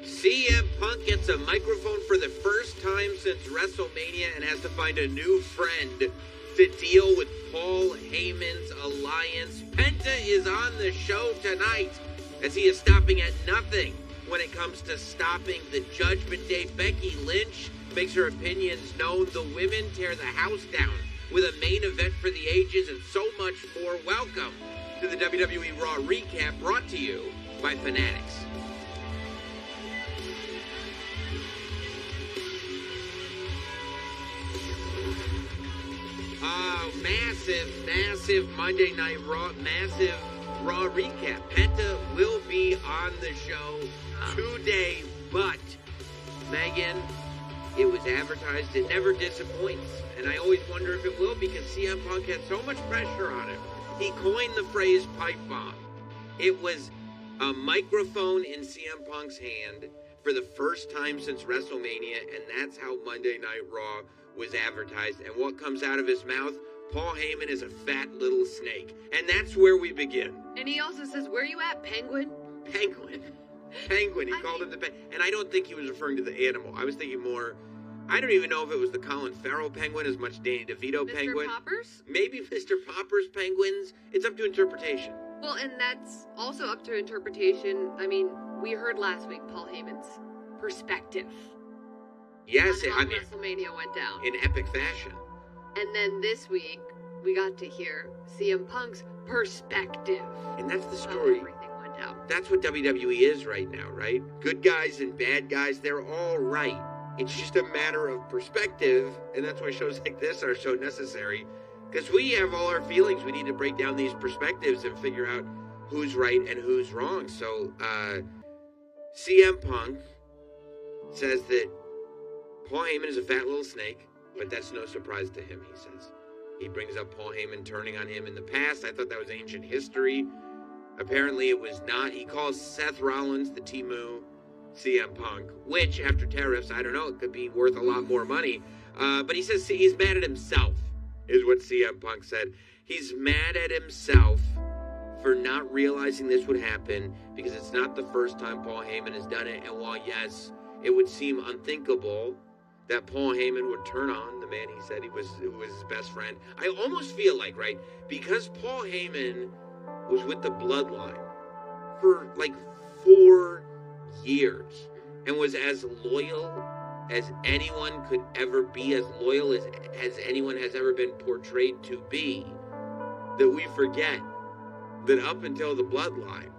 CM Punk gets a microphone for the first time since WrestleMania and has to find a new friend to deal with Paul Heyman's alliance. Penta is on the show tonight as he is stopping at nothing when it comes to stopping the Judgment Day. Becky Lynch makes her opinions known. The women tear the house down with a main event for the ages and so much more. Welcome to the WWE Raw Recap, brought to you by Fanatics. Massive Monday Night Raw, massive Raw recap. Penta will be on the show today, but Megan, it was advertised, it never disappoints. And I always wonder if it will, because CM Punk had so much pressure on him. He coined the phrase pipe bomb. It was a microphone in CM Punk's hand for the first time since WrestleMania, and that's how Monday Night Raw was advertised. And what comes out of his mouth? Paul Heyman is a fat little snake. And that's where we begin. And he also says, where you at, penguin? Penguin. He called him the penguin. And I don't think he was referring to the animal. I was thinking more, I don't even know if it was the Colin Farrell penguin as much Danny DeVito penguin. Mr. Poppers? Maybe Mr. Poppers penguins. It's up to interpretation. Well, and that's also up to interpretation. I mean, we heard last week Paul Heyman's perspective. Yes, on how WrestleMania went down. In epic fashion. And then this week, we got to hear CM Punk's perspective. And that's the story. Everything went down. That's what WWE is right now, right? Good guys and bad guys, they're all right. It's just a matter of perspective, and that's why shows like this are so necessary. Because we have all our feelings. We need to break down these perspectives and figure out who's right and who's wrong. So, CM Punk says that Paul Heyman is a fat little snake, but that's no surprise to him, he says. He brings up Paul Heyman turning on him in the past. I thought that was ancient history. Apparently it was not. He calls Seth Rollins the Timu CM Punk, which, after tariffs, I don't know, it could be worth a lot more money. But he says he's mad at himself, is what CM Punk said. He's mad at himself for not realizing this would happen, because it's not the first time Paul Heyman has done it. And while, yes, it would seem unthinkable that Paul Heyman would turn on the man he said who was his best friend, I almost feel like, right, because Paul Heyman was with the Bloodline for like 4 years and was as loyal as anyone could ever be, as loyal as anyone has ever been portrayed to be, that we forget that up until the Bloodline,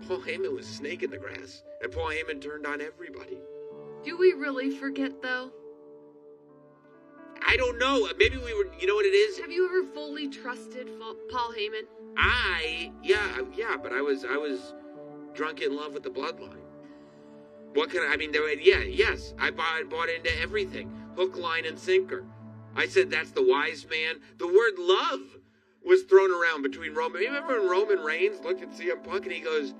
Paul Heyman was a snake in the grass, and Paul Heyman turned on everybody. Do we really forget, though? I don't know. Maybe we were, you know what it is? Have you ever fully trusted Paul Heyman? Yeah, but I was drunk in love with the Bloodline. What can I mean, yes, I bought into everything. Hook, line, and sinker. I said that's the wise man. The word love was thrown around between Roman. Remember when Roman Reigns looked at CM Punk and he goes,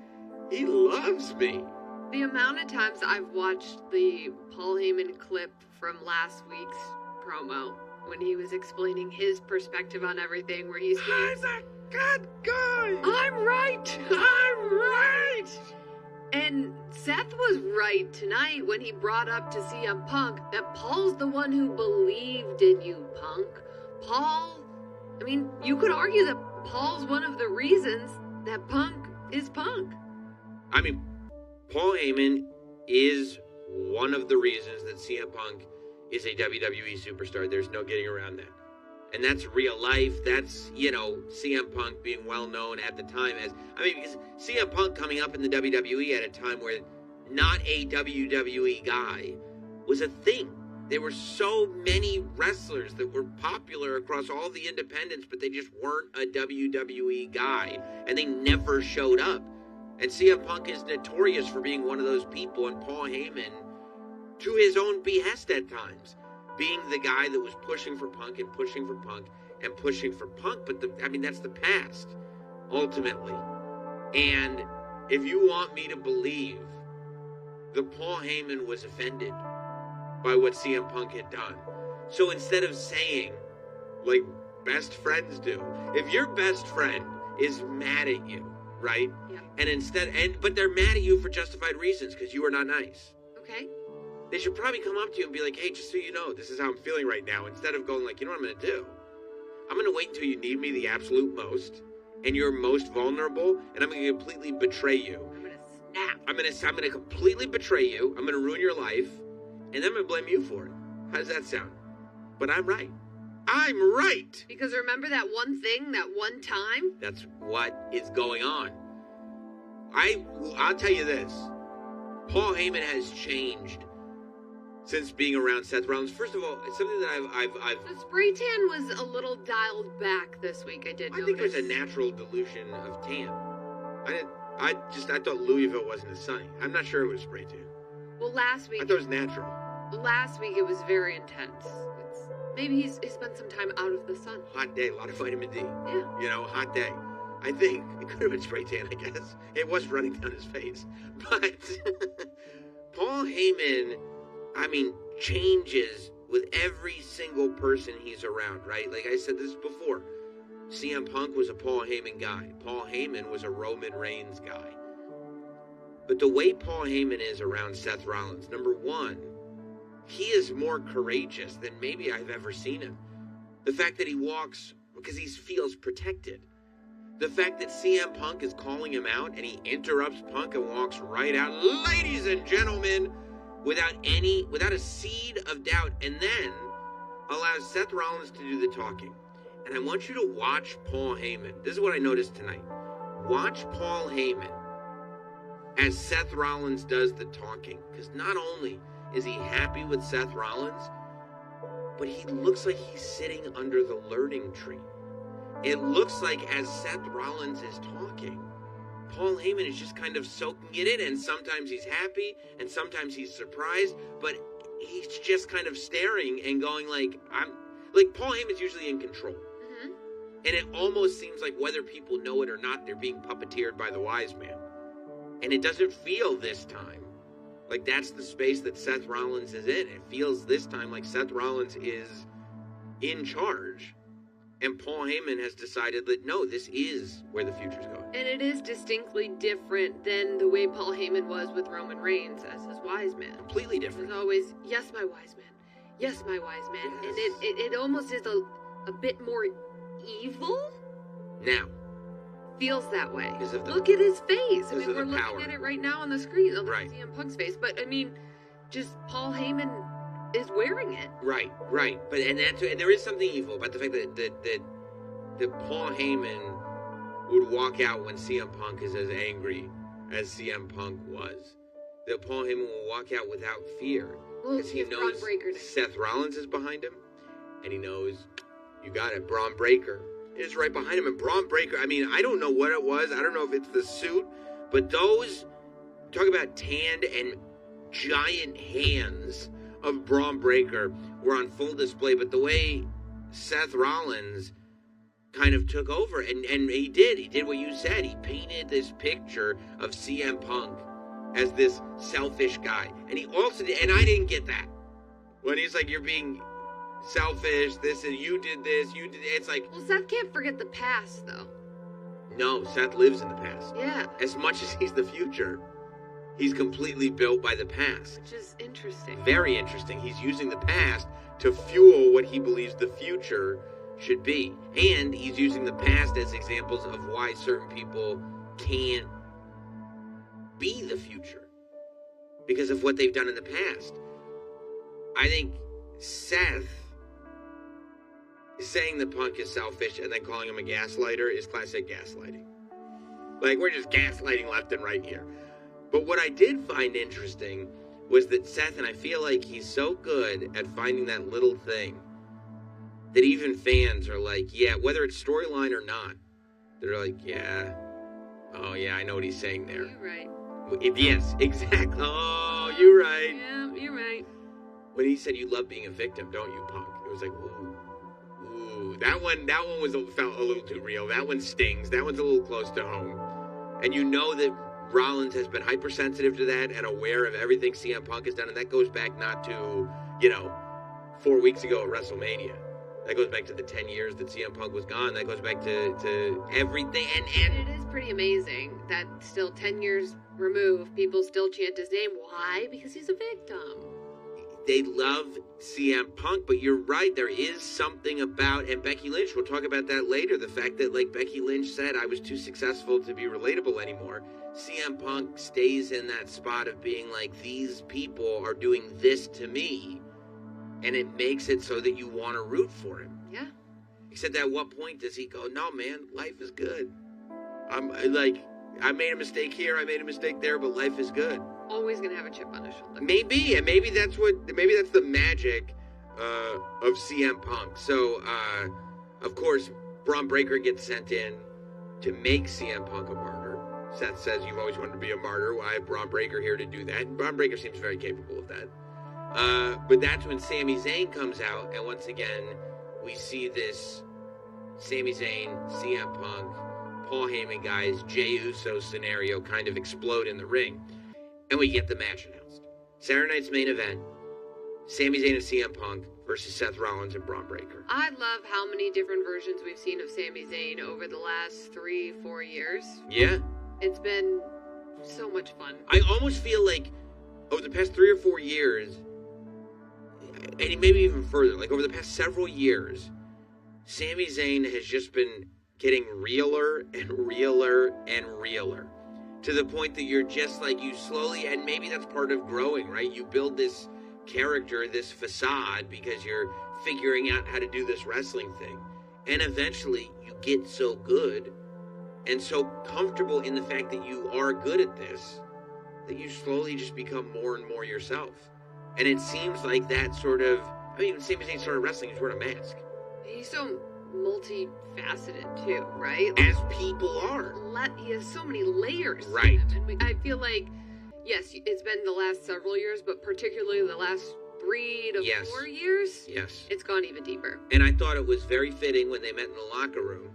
he loves me. The amount of times I've watched the Paul Heyman clip from last week's promo when he was explaining his perspective on everything, where he's a good guy. I'm right. And Seth was right tonight when he brought up to CM Punk that Paul's the one who believed in you, Punk. Paul, I mean, you could argue that Paul's one of the reasons that Punk is Punk. I mean, Paul Heyman is one of the reasons that CM Punk is a WWE superstar. There's no getting around that. And that's real life. That's, CM Punk being well known at the time as, because CM Punk coming up in the WWE at a time where not a WWE guy was a thing. There were so many wrestlers that were popular across all the independents, but they just weren't a WWE guy. And they never showed up. And CM Punk is notorious for being one of those people, and Paul Heyman, to his own behest at times, being the guy that was pushing for Punk and pushing for Punk and pushing for Punk. But that's the past, ultimately. And if you want me to believe that Paul Heyman was offended by what CM Punk had done, so instead of saying, like best friends do, if your best friend is mad at you right? Yeah. But they're mad at you for justified reasons because you are not nice. Okay. They should probably come up to you and be like, hey, just so you know, this is how I'm feeling right now. Instead of going like, you know what I'm going to do? I'm going to wait until you need me the absolute most and you're most vulnerable, and I'm going to completely betray you. I'm going to snap. I'm going to completely betray you. I'm going to ruin your life, and then I'm going to blame you for it. How does that sound? But I'm right. I'm right. Because remember that one thing, that one time? That's what is going on. I'll tell you this. Paul Heyman has changed since being around Seth Rollins. First of all, it's something that I've The spray tan was a little dialed back this week, I think it was a natural dilution of tan. I thought Louisville wasn't as sunny. I'm not sure it was spray tan. Well, last week... I thought it was natural. Last week it was very intense. Maybe he spent some time out of the sun. Hot day, a lot of vitamin D. Yeah. You know, hot day. I think it could have been spray tan, I guess. It was running down his face. But Paul Heyman, changes with every single person he's around, right? Like I said this before. CM Punk was a Paul Heyman guy. Paul Heyman was a Roman Reigns guy. But the way Paul Heyman is around Seth Rollins, number one, he is more courageous than maybe I've ever seen him. The fact that he walks because he feels protected. The fact that CM Punk is calling him out and he interrupts Punk and walks right out, ladies and gentlemen, without a seed of doubt, and then allows Seth Rollins to do the talking. And I want you to watch Paul Heyman. This is what I noticed tonight. Watch Paul Heyman as Seth Rollins does the talking. Because not only is he happy with Seth Rollins, but he looks like he's sitting under the learning tree. It looks like as Seth Rollins is talking, Paul Heyman is just kind of soaking it in, and sometimes he's happy, and sometimes he's surprised, but he's just kind of staring and going like, Paul Heyman's usually in control. Mm-hmm. And it almost seems like whether people know it or not, they're being puppeteered by the wise man. And it doesn't feel this time like that's the space that Seth Rollins is in. It feels this time like Seth Rollins is in charge. And Paul Heyman has decided that, no, this is where the future's going. And it is distinctly different than the way Paul Heyman was with Roman Reigns as his wise man. Completely It different. was always, yes, my wise man. Yes, my wise man. Yes. And it almost is a bit more evil. Now, Feels that way. Because of the- Look at his face. I because mean, of we're the looking power. at it right now on the screen. Look Right. at CM Punk's face. But, I mean, just Paul Heyman is wearing it. right. But and there is something evil about the fact that Paul Heyman would walk out when CM Punk is as angry as CM Punk was. That Paul Heyman will walk out without fear. Well, Because he he's knows Braun Breaker now. Seth Rollins is behind him. And he knows, you got it, Braun Breaker is right behind him. And Braun Breaker, I don't know what it was. I don't know if it's the suit. But those, talk about tanned and giant hands of Braun Breaker were on full display. But the way Seth Rollins kind of took over, and he did what you said. He painted this picture of CM Punk as this selfish guy. And he also did, and I didn't get that. When he's like, you're being selfish, this, and you did this, you did, it's like, Well, Seth can't forget the past, though. no, Seth lives in the past. Yeah. As much as he's the future, he's completely built by the past. Which is interesting. Very interesting. He's using the past to fuel what he believes the future should be. And he's using the past as examples of why certain people can't be the future because of what they've done in the past. I think Seth saying that Punk is selfish and then calling him a gaslighter is classic gaslighting. Like, we're just gaslighting left and right here. But what I did find interesting was that Seth, and I feel like he's so good at finding that little thing that even fans are like, yeah, whether it's storyline or not, they're like, yeah, oh yeah, I know what he's saying there. You're right. Yes, exactly. Oh, you're right. Yeah, you're right. When he said, you love being a victim, don't you, Punk? It was like, ooh, that one felt a little too real. That one stings. That one's a little close to home. And you know that Rollins has been hypersensitive to that and aware of everything CM Punk has done, and that goes back not to, 4 weeks ago at WrestleMania. That goes back to the 10 years that CM Punk was gone. That goes back to everything. And it is pretty amazing that still 10 years removed, people still chant his name. Why? Because he's a victim. They love CM Punk, but you're right. There is something about, and Becky Lynch, we'll talk about that later, the fact that, like Becky Lynch said, I was too successful to be relatable anymore. CM Punk stays in that spot of being like, these people are doing this to me, and it makes it so that you want to root for him. Yeah. Except at what point does he go, no, man, life is good. I'm like, I made a mistake here, I made a mistake there, but life is good. Always gonna have a chip on his shoulder. Maybe, and maybe that's the magic of CM Punk. So, of course, Braun Breaker gets sent in to make CM Punk a martyr. Seth says, you've always wanted to be a martyr. Well, I have Braun Breaker here to do that. And Braun Breaker seems very capable of that. But that's when Sami Zayn comes out, and once again, we see this Sami Zayn, CM Punk, Paul Heyman guys, Jey Uso scenario kind of explode in the ring. And we get the match announced. Saturday night's main event, Sami Zayn and CM Punk versus Seth Rollins and Braun Breaker. I love how many different versions we've seen of Sami Zayn over the last 3-4 years. Yeah. It's been so much fun. I almost feel like over the past 3 or 4 years, and maybe even further, like over the past several years, Sami Zayn has just been getting realer and realer and realer. To the point that you're just like, you slowly, and maybe that's part of growing, right? You build this character, this facade, because you're figuring out how to do this wrestling thing. And eventually, you get so good and so comfortable in the fact that you are good at this, that you slowly just become more and more yourself. And it seems like that sort of, I mean, Sami Zayn started wrestling, he's wearing a mask. He's so multifaceted too, right? As people are. He has so many layers. Right. And I feel like, yes, it's been the last several years, but particularly the last 3 to 4 years. Yes. It's gone even deeper. And I thought it was very fitting when they met in the locker room,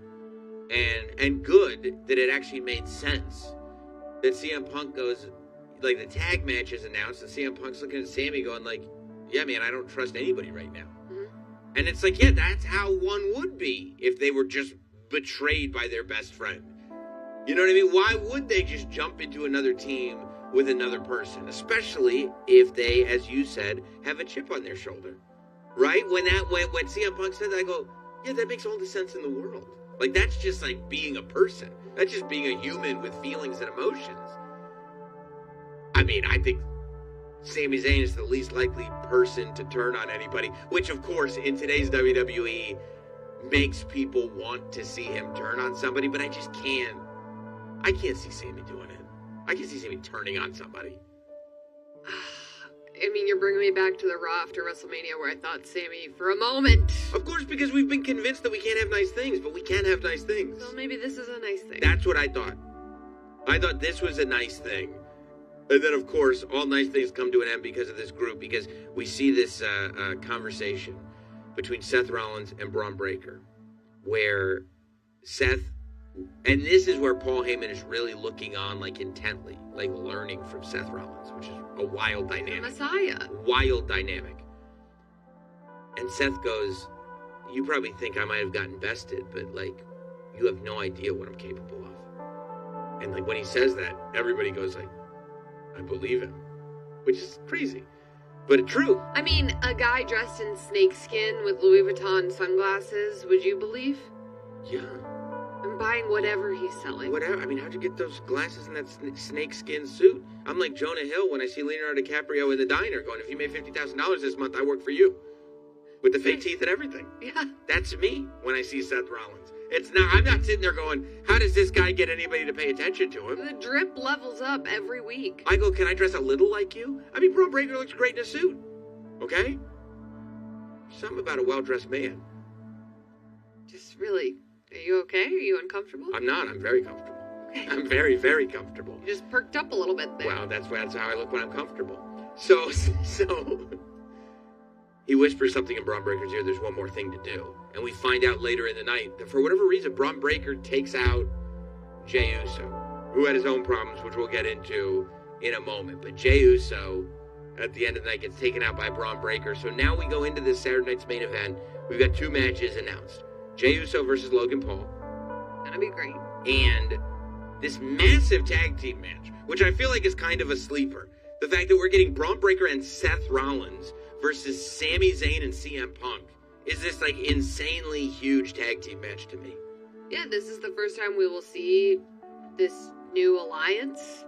and good that it actually made sense. That CM Punk goes, like the tag match is announced, and CM Punk's looking at Sammy going like, yeah, man, I don't trust anybody right now. And it's like, yeah, that's how one would be if they were just betrayed by their best friend. You know what I mean? Why would they just jump into another team with another person? Especially if they, as you said, have a chip on their shoulder. Right? When CM Punk said that, I go, yeah, that makes all the sense in the world. Like, that's just like being a person. That's just being a human with feelings and emotions. I mean, I think Sami Zayn is the least likely person to turn on anybody, which of course in today's WWE makes people want to see him turn on somebody, but I can't see Sami doing it. I can't see Sami turning on somebody. I mean, you're bringing me back to the Raw after WrestleMania where I thought Sami for a moment. Of course, because we've been convinced that we can't have nice things, but we can have nice things. Well, maybe this is a nice thing. That's what I thought. I thought this was a nice thing. And then, of course, all nice things come to an end because of this group, because we see this conversation between Seth Rollins and Braun Breaker, where Seth, and this is where Paul Heyman is really looking on, like, intently, like, learning from Seth Rollins, which is a wild dynamic. Messiah. Wild dynamic. And Seth goes, you probably think I might have gotten bested, but, like, you have no idea what I'm capable of. And, like, when he says that, everybody goes, like, I believe him, which is crazy, but true. I mean, a guy dressed in snakeskin with Louis Vuitton sunglasses, would you believe? Yeah. I'm buying whatever he's selling. Whatever. I mean, how'd you get those glasses and that snakeskin suit? I'm like Jonah Hill when I see Leonardo DiCaprio in the diner going, if you made $50,000 this month, I work for you. With the fake teeth and everything. Yeah. That's me when I see Seth Rollins. I'm not sitting there going, how does this guy get anybody to pay attention to him? The drip levels up every week. I go, can I dress a little like you? I mean, Braun Breaker looks great in a suit. Okay? Something about a well-dressed man. Just really, are you okay? Are you uncomfortable? I'm not. I'm very comfortable. Okay. I'm very, very comfortable. You just perked up a little bit there. Well, that's how I look when I'm comfortable. So... He whispers something in Braun Breaker's ear, there's one more thing to do. And we find out later in the night that for whatever reason, Braun Breaker takes out Jey Uso, who had his own problems, which we'll get into in a moment. But Jey Uso at the end of the night gets taken out by Braun Breaker. So now we go into this Saturday night's main event. We've got 2 matches announced. Jey Uso versus Logan Paul. Gonna be great. And this massive tag team match, which I feel like is kind of a sleeper. The fact that we're getting Braun Breaker and Seth Rollins versus Sami Zayn and CM Punk is this like insanely huge tag team match to me. Yeah, this is the first time we will see this new alliance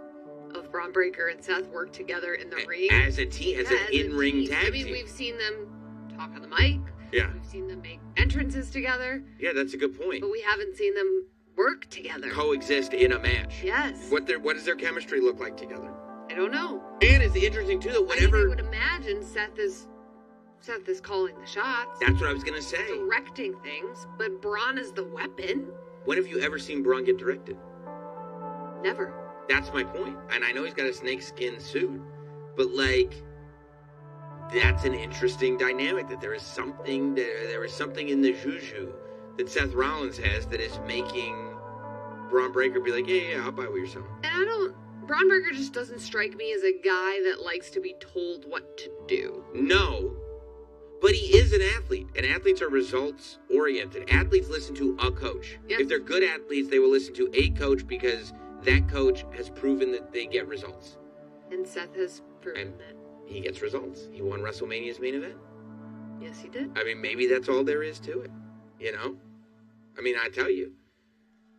of Braun Breaker and Seth work together in the ring. As a team, as an in-ring tag team. We've seen them talk on the mic. Yeah. We've seen them make entrances together. Yeah, that's a good point. But we haven't seen them work together. Coexist in a match. Yes. What does their chemistry look like together? I don't know. And it's interesting too that whenever I would imagine Seth is calling the shots. That's what I was gonna say. Directing things, but Braun is the weapon. When have you ever seen Braun get directed? Never. That's my point. And I know he's got a snakeskin suit, but like, that's an interesting dynamic. That there is something in the juju that Seth Rollins has that is making Braun Breaker be like, yeah, I'll buy what you're selling. And Braun Breaker just doesn't strike me as a guy that likes to be told what to do. No, but he is an athlete, and athletes are results-oriented. Athletes listen to a coach. Yes. If they're good athletes, they will listen to a coach because that coach has proven that they get results. And Seth has proven that. He gets results. He won WrestleMania's main event. Yes, he did. I mean, maybe that's all there is to it, you know? I mean, I tell you,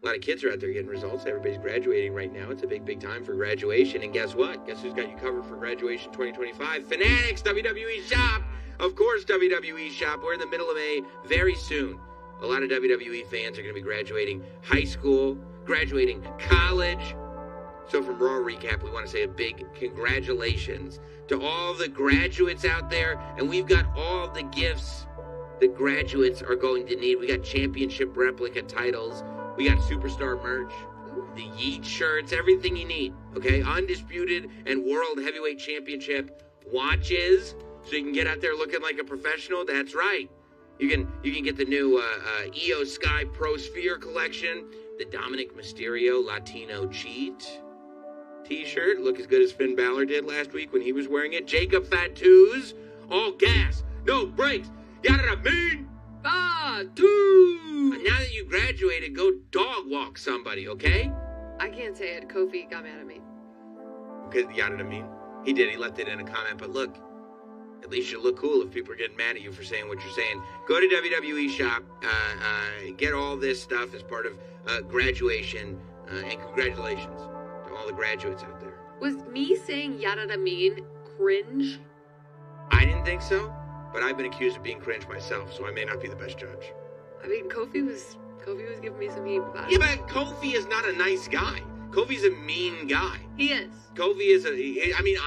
a lot of kids are out there getting results. Everybody's graduating right now. It's a big, big time for graduation. And guess what? Guess who's got you covered for graduation 2025? Fanatics, WWE Shop. Of course, WWE Shop. We're in the middle of May very soon. A lot of WWE fans are going to be graduating high school, graduating college. So from Raw Recap, we want to say a big congratulations to all the graduates out there. And we've got all the gifts that graduates are going to need. We got championship replica titles. We got superstar merch, the Yeet shirts, everything you need, okay? Undisputed and World Heavyweight Championship watches, so you can get out there looking like a professional. That's right. You can get the new EO Sky Pro Sphere collection, the Dominic Mysterio Latino Cheat t-shirt, look as good as Finn Balor did last week when he was wearing it. Jacob Fatu's, all gas, no brakes, yada mean. Now that you graduated, go dog walk somebody, okay? I can't say it. Kofi got mad at me. Because yada mean? He did. He left it in a comment. But look, at least you look cool if people are getting mad at you for saying what you're saying. Go to WWE Shop. Get all this stuff as part of graduation. And congratulations to all the graduates out there. Was me saying yada mean cringe? I didn't think so. But I've been accused of being cringe myself, so I may not be the best judge. I mean, Kofi was giving me some heat about it. Yeah, but Kofi is not a nice guy. Kofi's a mean guy. He is. Kofi is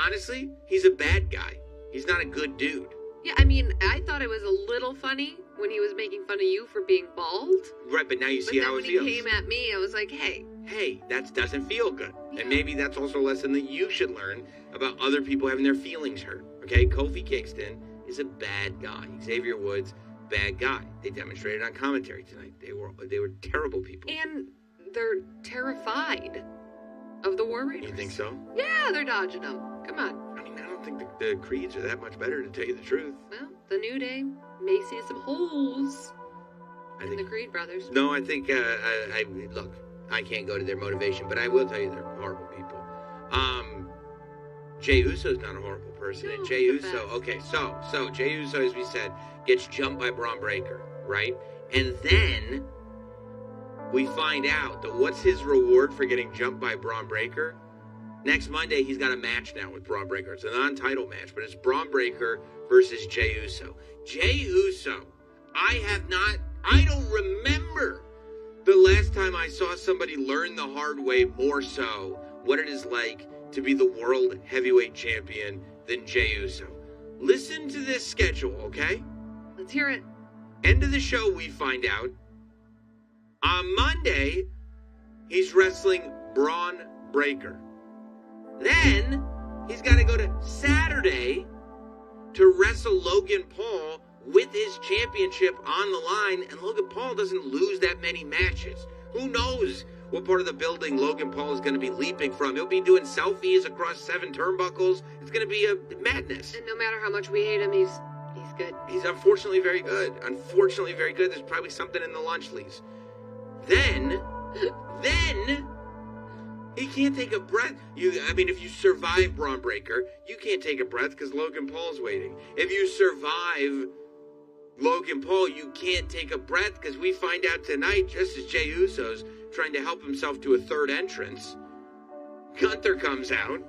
honestly, he's a bad guy. He's not a good dude. Yeah, I mean, I thought it was a little funny when he was making fun of you for being bald. Right, but now you see how it feels. But then when he came at me, I was like, hey, that doesn't feel good. Yeah. And maybe that's also a lesson that you should learn about other people having their feelings hurt. Okay, Kofi Kingston is a bad guy. Xavier Woods, bad guy. They demonstrated on commentary tonight. They were terrible people. And they're terrified of the War Raiders. You think so? Yeah, they're dodging them. Come on. I mean, I don't think the Creeds are that much better, to tell you the truth. Well, the New Day may see some holes in the Creed brothers. No, I think, look, I can't go to their motivation, but I will tell you they're horrible people. Jey Uso's not a horrible person. No, And Jey Uso, best. okay, so Jey Uso, as we said, gets jumped by Braun Breaker, right? And then we find out that what's his reward for getting jumped by Braun Breaker? Next Monday, he's got a match now with Braun Breaker. It's a non-title match, but it's Braun Breaker versus Jey Uso. Jey Uso, I don't remember the last time I saw somebody learn the hard way more so what it is like to be the World Heavyweight Champion than Jey Uso. Listen to this schedule, okay? Let's hear it. End of the show, we find out. On Monday, he's wrestling Braun Breaker. Then, he's got to go to Saturday to wrestle Logan Paul with his championship on the line. And Logan Paul doesn't lose that many matches. Who knows what part of the building Logan Paul is going to be leaping from. He'll be doing selfies across 7 turnbuckles. It's going to be a madness. And no matter how much we hate him, he's good. He's unfortunately very good. Unfortunately very good. There's probably something in the lunch leaves. Then, he can't take a breath. If you survive Braun Breaker, you can't take a breath because Logan Paul's waiting. If you survive Logan Paul, you can't take a breath because we find out tonight, just as Jey Uso's trying to help himself to a third entrance, Gunther comes out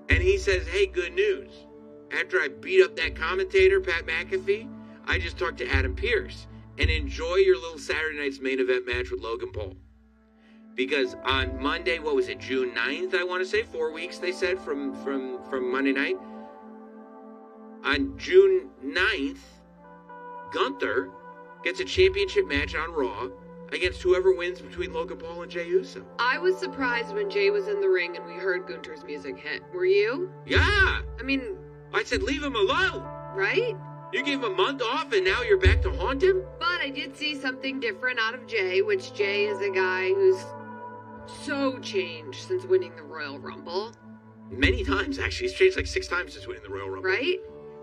and he says, hey, good news. After I beat up that commentator, Pat McAfee, I just talked to Adam Pearce. And enjoy your little Saturday night's main event match with Logan Paul. Because on Monday, what was it, June 9th, I want to say, 4 weeks, they said, from Monday night. On June 9th, Gunther gets a championship match on Raw against whoever wins between Logan Paul and Jey Uso. I was surprised when Jey was in the ring and we heard Gunther's music hit. Were you? Yeah. I said leave him alone. Right? You gave him a month off and now you're back to haunt him? But I did see something different out of Jey, which Jey is a guy who's so changed since winning the Royal Rumble. Many times, actually. He's changed like 6 times since winning the Royal Rumble. Right?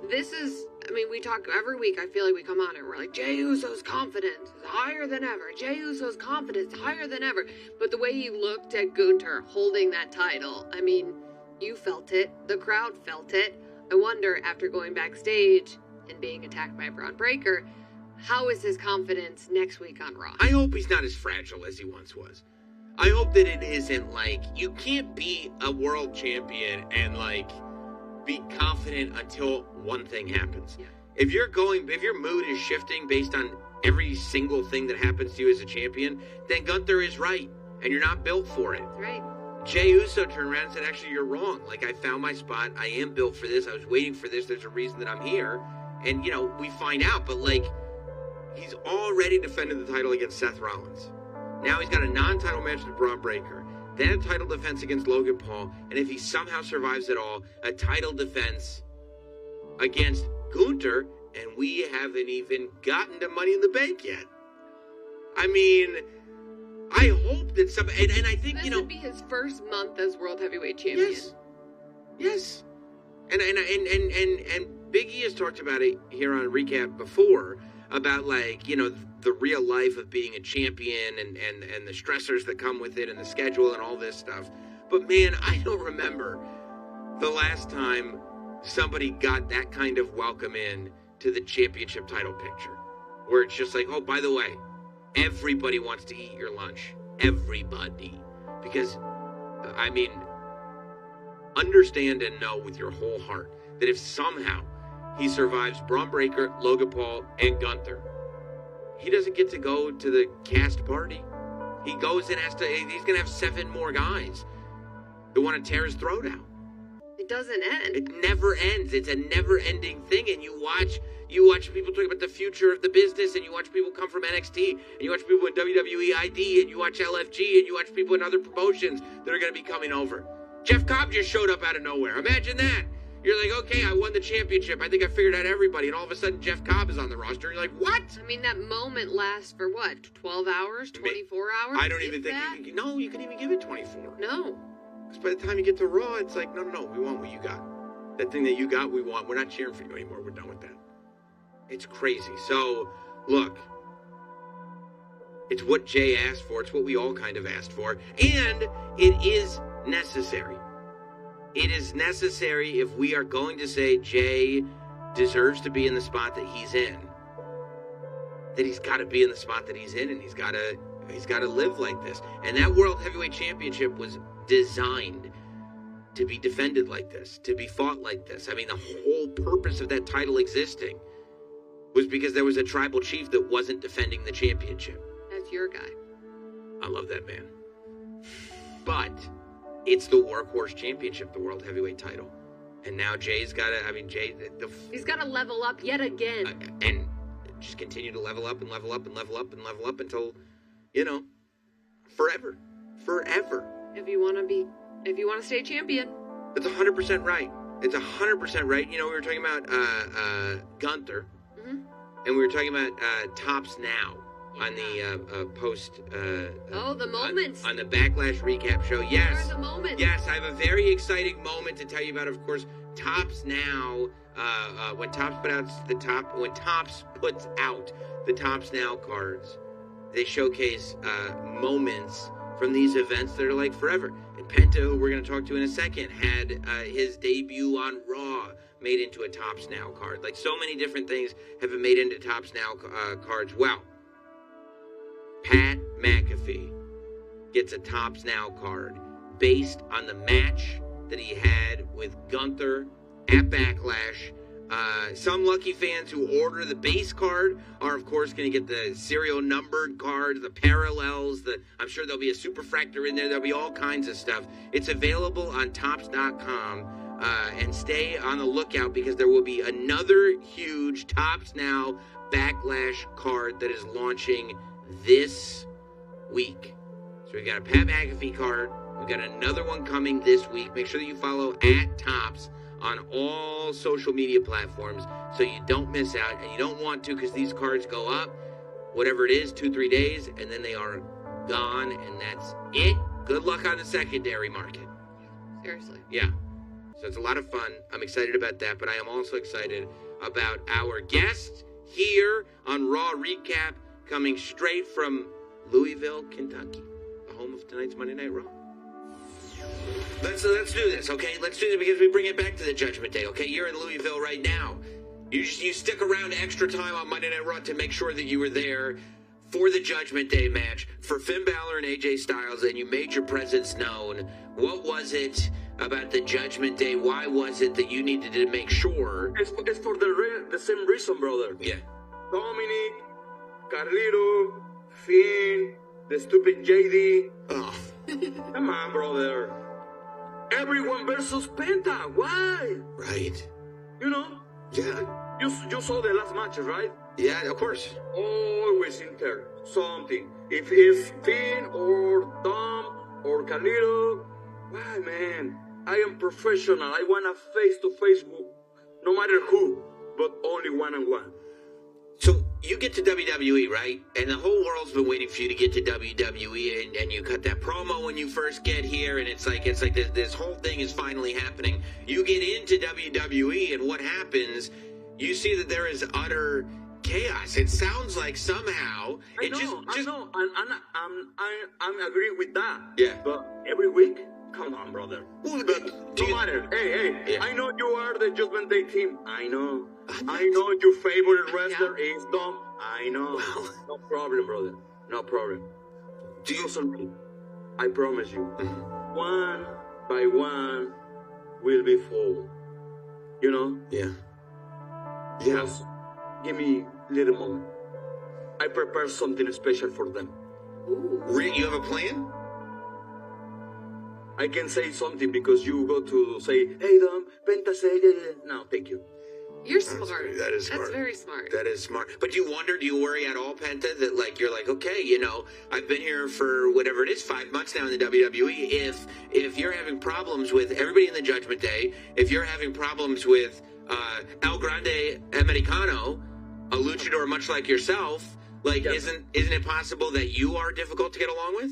This is, we talk every week, I feel like we come on and we're like, Jey Uso's confidence is higher than ever. Jey Uso's confidence higher than ever. But the way he looked at Gunther holding that title, you felt it. The crowd felt it. I wonder, after going backstage and being attacked by Braun Breaker, how is his confidence next week on Raw? I hope he's not as fragile as he once was. I hope that it isn't like, you can't be a world champion and be confident until one thing happens. Yeah. If your mood is shifting based on every single thing that happens to you as a champion, then Gunther is right and you're not built for it. That's right. Jey Uso turned around and said, actually, you're wrong. I found my spot. I am built for this. I was waiting for this. There's a reason that I'm here. And, we find out. But, he's already defended the title against Seth Rollins. Now he's got a non-title match with Braun Breaker. Then a title defense against Logan Paul. And if he somehow survives it all, a title defense against Gunther. And we haven't even gotten to Money in the Bank yet. I hope that and I think, this would be his first month as World Heavyweight Champion. Yes. And Big E has talked about it here on Recap before, about the real life of being a champion and the stressors that come with it and the schedule and all this stuff. But man, I don't remember the last time somebody got that kind of welcome in to the championship title picture. Where it's just oh, by the way, everybody wants to eat your lunch. Everybody. Because, understand and know with your whole heart that if somehow he survives Braun Breaker, Logan Paul, and Gunther, he doesn't get to go to the cast party. He goes and he's going to have 7 more guys that want to tear his throat out. It doesn't end. It never ends. It's a never-ending thing, and you watch people talk about the future of the business, and you watch people come from NXT, and you watch people in WWE ID, and you watch LFG, and you watch people in other promotions that are going to be coming over. Jeff Cobb just showed up out of nowhere. Imagine that. You're like, okay, I won the championship. I think I figured out everybody, and all of a sudden Jeff Cobb is on the roster, and you're like, what? That moment lasts for what, 12 hours, 24 hours? I don't even think you can even give it 24. No. Because by the time you get to Raw, it's like, no, we want what you got. That thing that you got, we want. We're not cheering for you anymore. We're done with that. It's crazy. So, look, it's what Jey asked for. It's what we all kind of asked for. And it is necessary. It is necessary if we are going to say Jey deserves to be in the spot that he's in. That he's got to be in the spot that he's in, and he's got to live like this. And that World Heavyweight Championship was designed to be defended like this, to be fought like this. The whole purpose of that title existing was because there was a tribal chief that wasn't defending the championship. That's your guy. I love that man. But it's the Workhorse Championship, the World Heavyweight title. And now Jay's got to, he's got to level up yet again. And just continue to level up and level up and level up and level up until, forever. Forever. If you want to stay champion. That's 100% right. It's 100% right. We were talking about Gunther. Mm-hmm. And we were talking about Tops Now. on the post. The moments. On the Backlash recap show. Yes. What are the moments? Yes, I have a very exciting moment to tell you about. Of course, Topps now. When Topps puts out the Topps Now cards, they showcase moments from these events that are like forever. And Penta, who we're going to talk to in a second, had his debut on Raw made into a Topps Now card. Like, so many different things have been made into Topps Now cards. Well, Pat McAfee gets a Topps Now card based on the match that he had with Gunther at Backlash. Some lucky fans who order the base card are, of course, going to get the serial numbered card, the parallels, I'm sure there'll be a superfractor in there. There'll be all kinds of stuff. It's available on Topps.com, and stay on the lookout because there will be another huge Topps Now Backlash card that is launching this week. So we've got a Pat McAfee card. We've got another one coming this week. Make sure that you follow @Topps on all social media platforms so you don't miss out, and you don't want to because these cards go up, whatever it is, 2-3 days, and then they are gone, and that's it. Good luck on the secondary market. Seriously. Yeah. So it's a lot of fun. I'm excited about that, but I am also excited about our guest here on Raw Recap, coming straight from Louisville, Kentucky, the home of tonight's Monday Night Raw. Let's do this, okay? Let's do this because we bring it back to the Judgment Day, okay? You're in Louisville right now. You stick around extra time on Monday Night Raw to make sure that you were there for the Judgment Day match for Finn Balor and AJ Styles, and you made your presence known. What was it about the Judgment Day? Why was it that you needed to make sure? It's for the same reason, brother. Yeah. Dominic, Carlito, Finn, the stupid JD. Oh. Come on, brother. Everyone versus Penta. Why? Right. You know? Yeah. You saw the last matches, right? Yeah, of course. Always in there. Something. If it's Finn or Dom or Carlito, why, man? I am professional. I want a face-to-face, no matter who, but only one-on-one. So you get to WWE, right? And the whole world's been waiting for you to get to WWE, and you cut that promo when you first get here, and it's like this whole thing is finally happening. You get into WWE, and what happens? You see that there is utter chaos. It sounds like somehow I know. I'm agree with that. Yeah. But every week, come on, brother. Well, No matter. Hey. Yeah. I know you are the Judgment Day team. I know your favorite wrestler is Dom. I know. Wow. No problem, brother. No problem. Trust on me. I promise you. Mhm. One by one will be full. You know? Yeah. Just give me a little moment. I prepare something special for them. Ooh. You have a plan? I can say something because you go to say, hey, Dom, Penta say, no, thank you. You're smart. That is smart. That's very smart. That is smart. But do you worry at all, Penta, that like you're like, okay, you know, I've been here for whatever it is, 5 months now in the WWE. If you're having problems with everybody in the Judgment Day, if you're having problems with El Grande Americano, a luchador much like yourself, like Yeah. isn't it possible that you are difficult to get along with?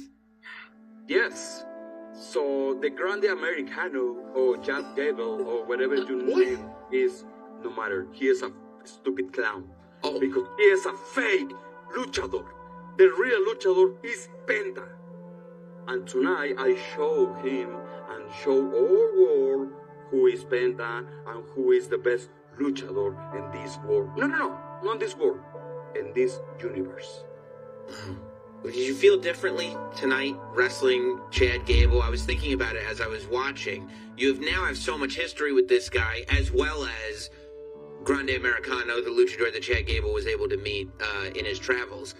Yes. So the Grande Americano or Jack Gable or whatever your name is, no matter, he is a stupid clown. Oh. Because he is a fake luchador. The real luchador is Penta. And tonight I show him and show all world who is Penta and who is the best luchador in this world. No, not this world. In this universe. Did you feel differently tonight wrestling Chad Gable? I was thinking about it as I was watching. You now have so much history with this guy, as well as Grande Americano, the luchador that Chad Gable was able to meet in his travels.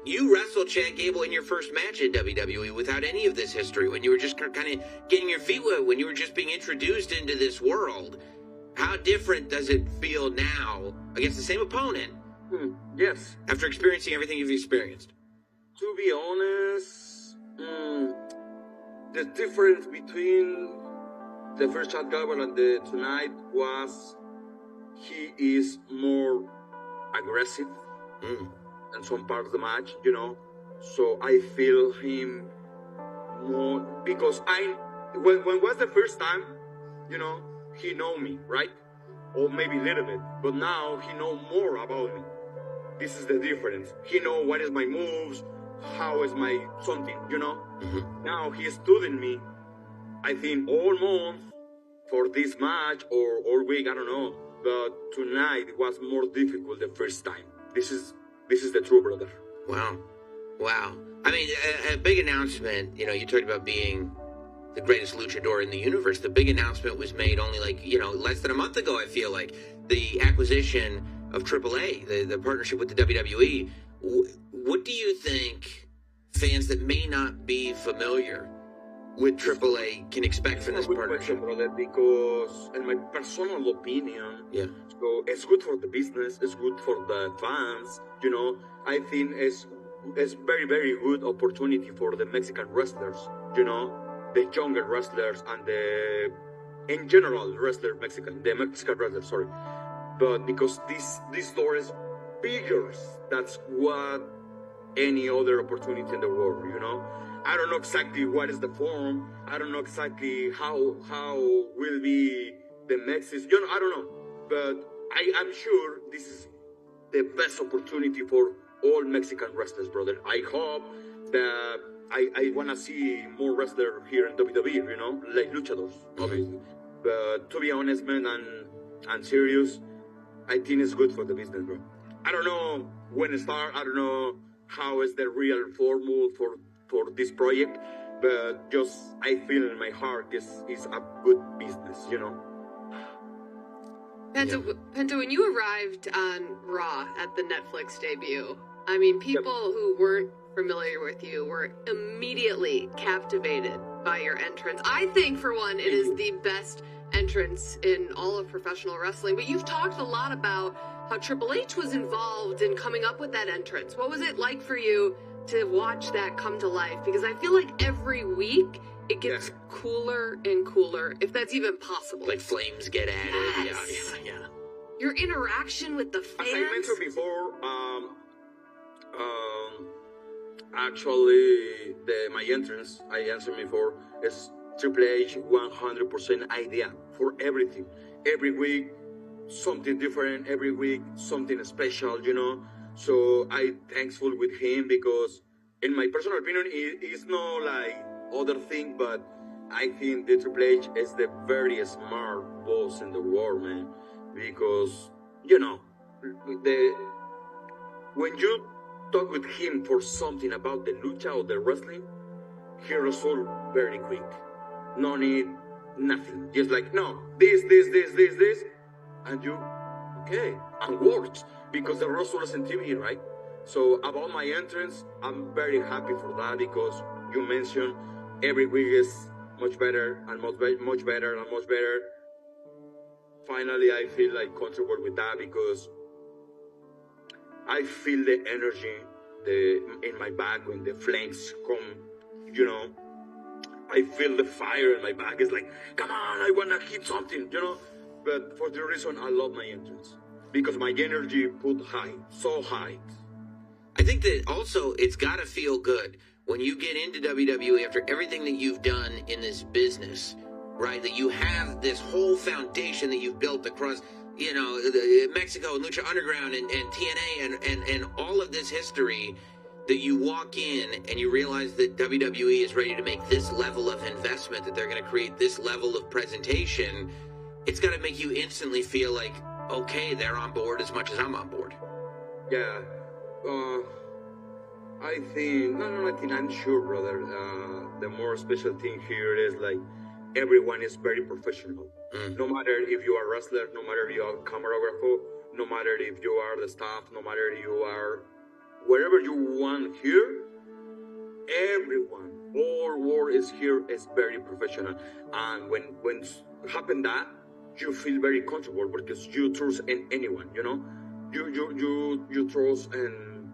You wrestled Chad Gable in your first match in WWE without any of this history, when you were just kind of getting your feet wet, when you were just being introduced into this world. How different does it feel now against the same opponent? Yes. After experiencing everything you've experienced. To be honest, the difference between the first Chad Gable and the tonight was he is more aggressive. in some part of the match, you know. So I feel him more because when was the first time, you know, he know me, right? Or maybe a little bit, but now he know more about me. This is the difference. He know what is my moves, how is my something, you know. Now he is studying me. I think all month for this match or all week, I don't know. But tonight it was more difficult the first time. This is the truth, brother. Wow. I mean, a big announcement. You know, you talked about being the greatest luchador in the universe. The big announcement was made only less than a month ago, I feel like. The acquisition of AAA, the partnership with the WWE. What do you think fans that may not be familiar with AAA can expect from this partnership? Brother, because in my personal opinion, so it's good for the business, it's good for the fans, you know. I think it's very, very good opportunity for the Mexican wrestlers, you know, the younger wrestlers and the, in general, the Mexican wrestlers, sorry. But because this door is bigger, that's what any other opportunity in the world, you know. I don't know exactly what is the form. I don't know exactly how will be the Mexicans. You know, I don't know. But I'm sure this is the best opportunity for all Mexican wrestlers, brother. I hope that I want to see more wrestlers here in WWE, you know, like luchadors, obviously. But to be honest, man, and serious, I think it's good for the business, bro. I don't know when it starts. I don't know how is the real formula for this project, but just I feel in my heart this is a good business, you know. Penta, when you arrived on Raw at the Netflix debut, I mean, people who weren't familiar with you were immediately captivated by your entrance. I think, for one, it is the best entrance in all of professional wrestling, but you've talked a lot about how Triple H was involved in coming up with that entrance. What was it like for you to watch that come to life? Because I feel like every week it gets cooler and cooler, if that's even possible. Like flames get added. Yeah. Your interaction with the fans. As I mentioned before, actually, my entrance, I answered before, is Triple H 100% idea for everything. Every week, something different. Every week, something special, you know. So I'm thankful with him because, in my personal opinion, it's not like other thing, but I think the Triple H is the very smart boss in the world, man. Because, you know, when you talk with him for something about the lucha or the wrestling, he resolve very quick. No need nothing. Just like, no, this, and you, okay, and works. Because the wrestlers in TV, right? So about my entrance, I'm very happy for that because you mentioned every week is much better and much better and much better. Finally, I feel like contribute with that because I feel the energy in my back when the flames come, you know. I feel the fire in my back. It's like, come on, I want to hit something, you know. But for the reason, I love my entrance. Because my energy put high, so high. I think that also it's got to feel good when you get into WWE after everything that you've done in this business, right? That you have this whole foundation that you've built across, you know, Mexico and Lucha Underground and TNA and all of this history, that you walk in and you realize that WWE is ready to make this level of investment, that they're going to create this level of presentation. It's got to make you instantly feel like, okay, they're on board as much as I'm on board. Yeah. I think I'm sure, brother. The more special thing here is like everyone is very professional. No matter if you are a wrestler, no matter if you are a camerographer, no matter if you are the staff, no matter if you are wherever you want here, everyone, all world is here is very professional. And when happen that, you feel very comfortable because you trust in anyone, you know. You trust in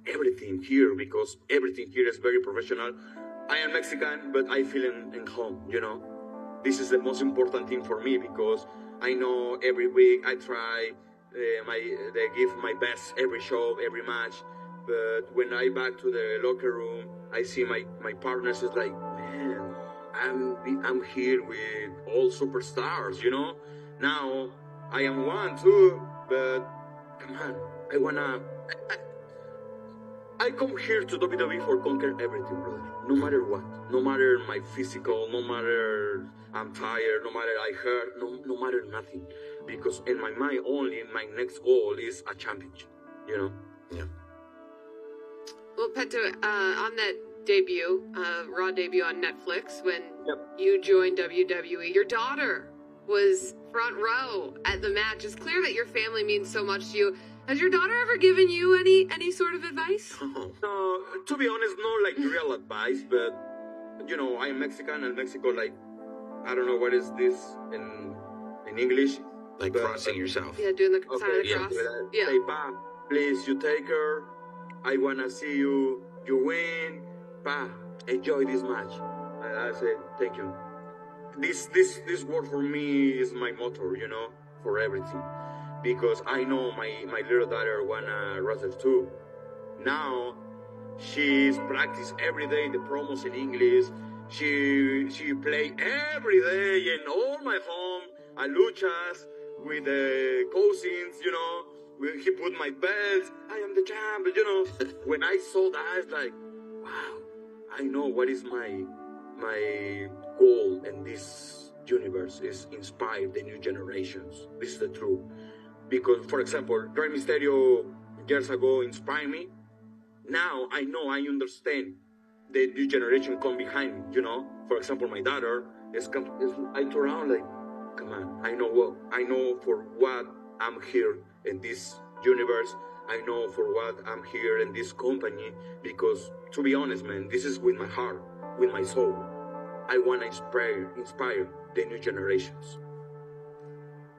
everything here because everything here is very professional. I am Mexican, but I feel in home, you know. This is the most important thing for me because I know every week I try They give my best every show, every match. But when I back to the locker room, I see my partners is like, man, I'm here with all superstars, you know. Now I am one too, but come on, I come here to WWE for conquer everything, brother. No matter what, no matter my physical, no matter I'm tired, no matter I hurt, no matter nothing, because in my mind only my next goal is a championship, you know. Yeah. Well, Penta, on that debut, Raw debut on Netflix, when Yep. you joined WWE, your daughter was front row at the match. It's clear that your family means so much to you. Has your daughter ever given you any sort of advice? No, to be honest, no like real advice, but you know, I'm Mexican and Mexico, like, I don't know what is this in English. Like but, crossing yourself. Yeah, doing the sign of Okay, the yeah, cross. but, Yeah. say, Pa, please, you take her. I wanna see you win. Pa, enjoy this match. And I said, thank you. This word for me is my motto, you know, for everything. Because I know my little daughter wanna wrestle too. Now she's practice every day the promos in English. She play every day in all my home at luchas with the cousins, you know. He put my belts. I am the champ, you know. When I saw that, I was like, wow, I know what is my goal in this universe is inspire the new generations. This is the truth. Because, for example, Rey Mysterio years ago inspired me. Now I know, I understand the new generation come behind me, you know. For example, my daughter I turn around like, come on, I know for what I'm here in this universe. I know for what I'm here in this company, because to be honest, man, this is with my heart, with my soul. I want to inspire the new generations.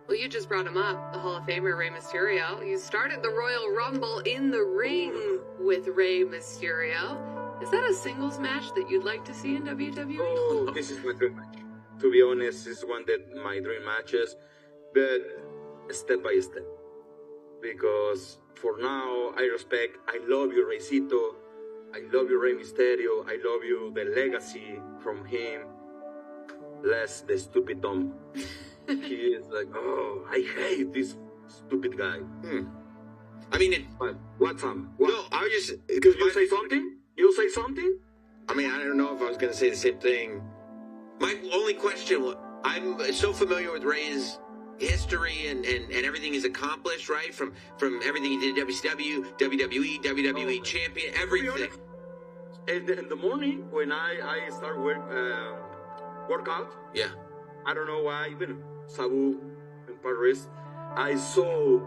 Well, you just brought him up, the Hall of Famer Rey Mysterio. You started the Royal Rumble in the ring with Rey Mysterio. Is that a singles match that you'd like to see in WWE? Oh, this is my dream match. To be honest, this is one of my dream matches, but step by step. Because for now, I love you, Reycito. I love you, Rey Mysterio. I love you, the legacy from him. Less the stupid Tom. He is like, oh, I hate this stupid guy. I mean, What's up? no, I was just... You say something? You say something? I mean, I don't know if I was going to say the same thing. My only question, I'm so familiar with Rey's history and everything he's accomplished, right? From everything he did at WCW, WWE, WWE champion, everything. In the morning, when I start workout, Yeah. I don't know why, even Sabu in Paris, I saw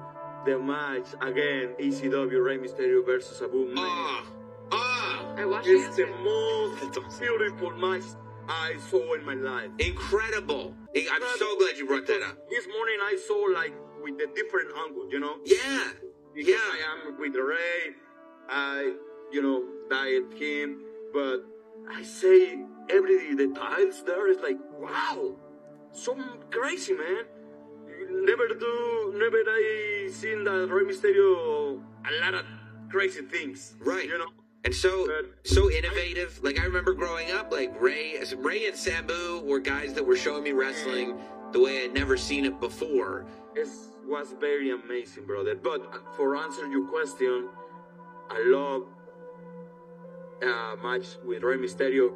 the match again, ECW Rey Mysterio versus Sabu. I watched it It's the yesterday. most beautiful match I saw in my life. Incredible. I'm so glad you brought that up. This morning I saw like with a different angle, you know? Yeah. Because Yeah. I am with Ray, I, diet him, but I say every details there is like, wow, so crazy, man. Never I seen that Rey Mysterio a lot of crazy things, Right. You know? And so But innovative. Like, I remember growing up, like, Ray and Sabu were guys that were showing me wrestling the way I'd never seen it before. It was very amazing, brother. But for answer your question, I love match with Rey Mysterio,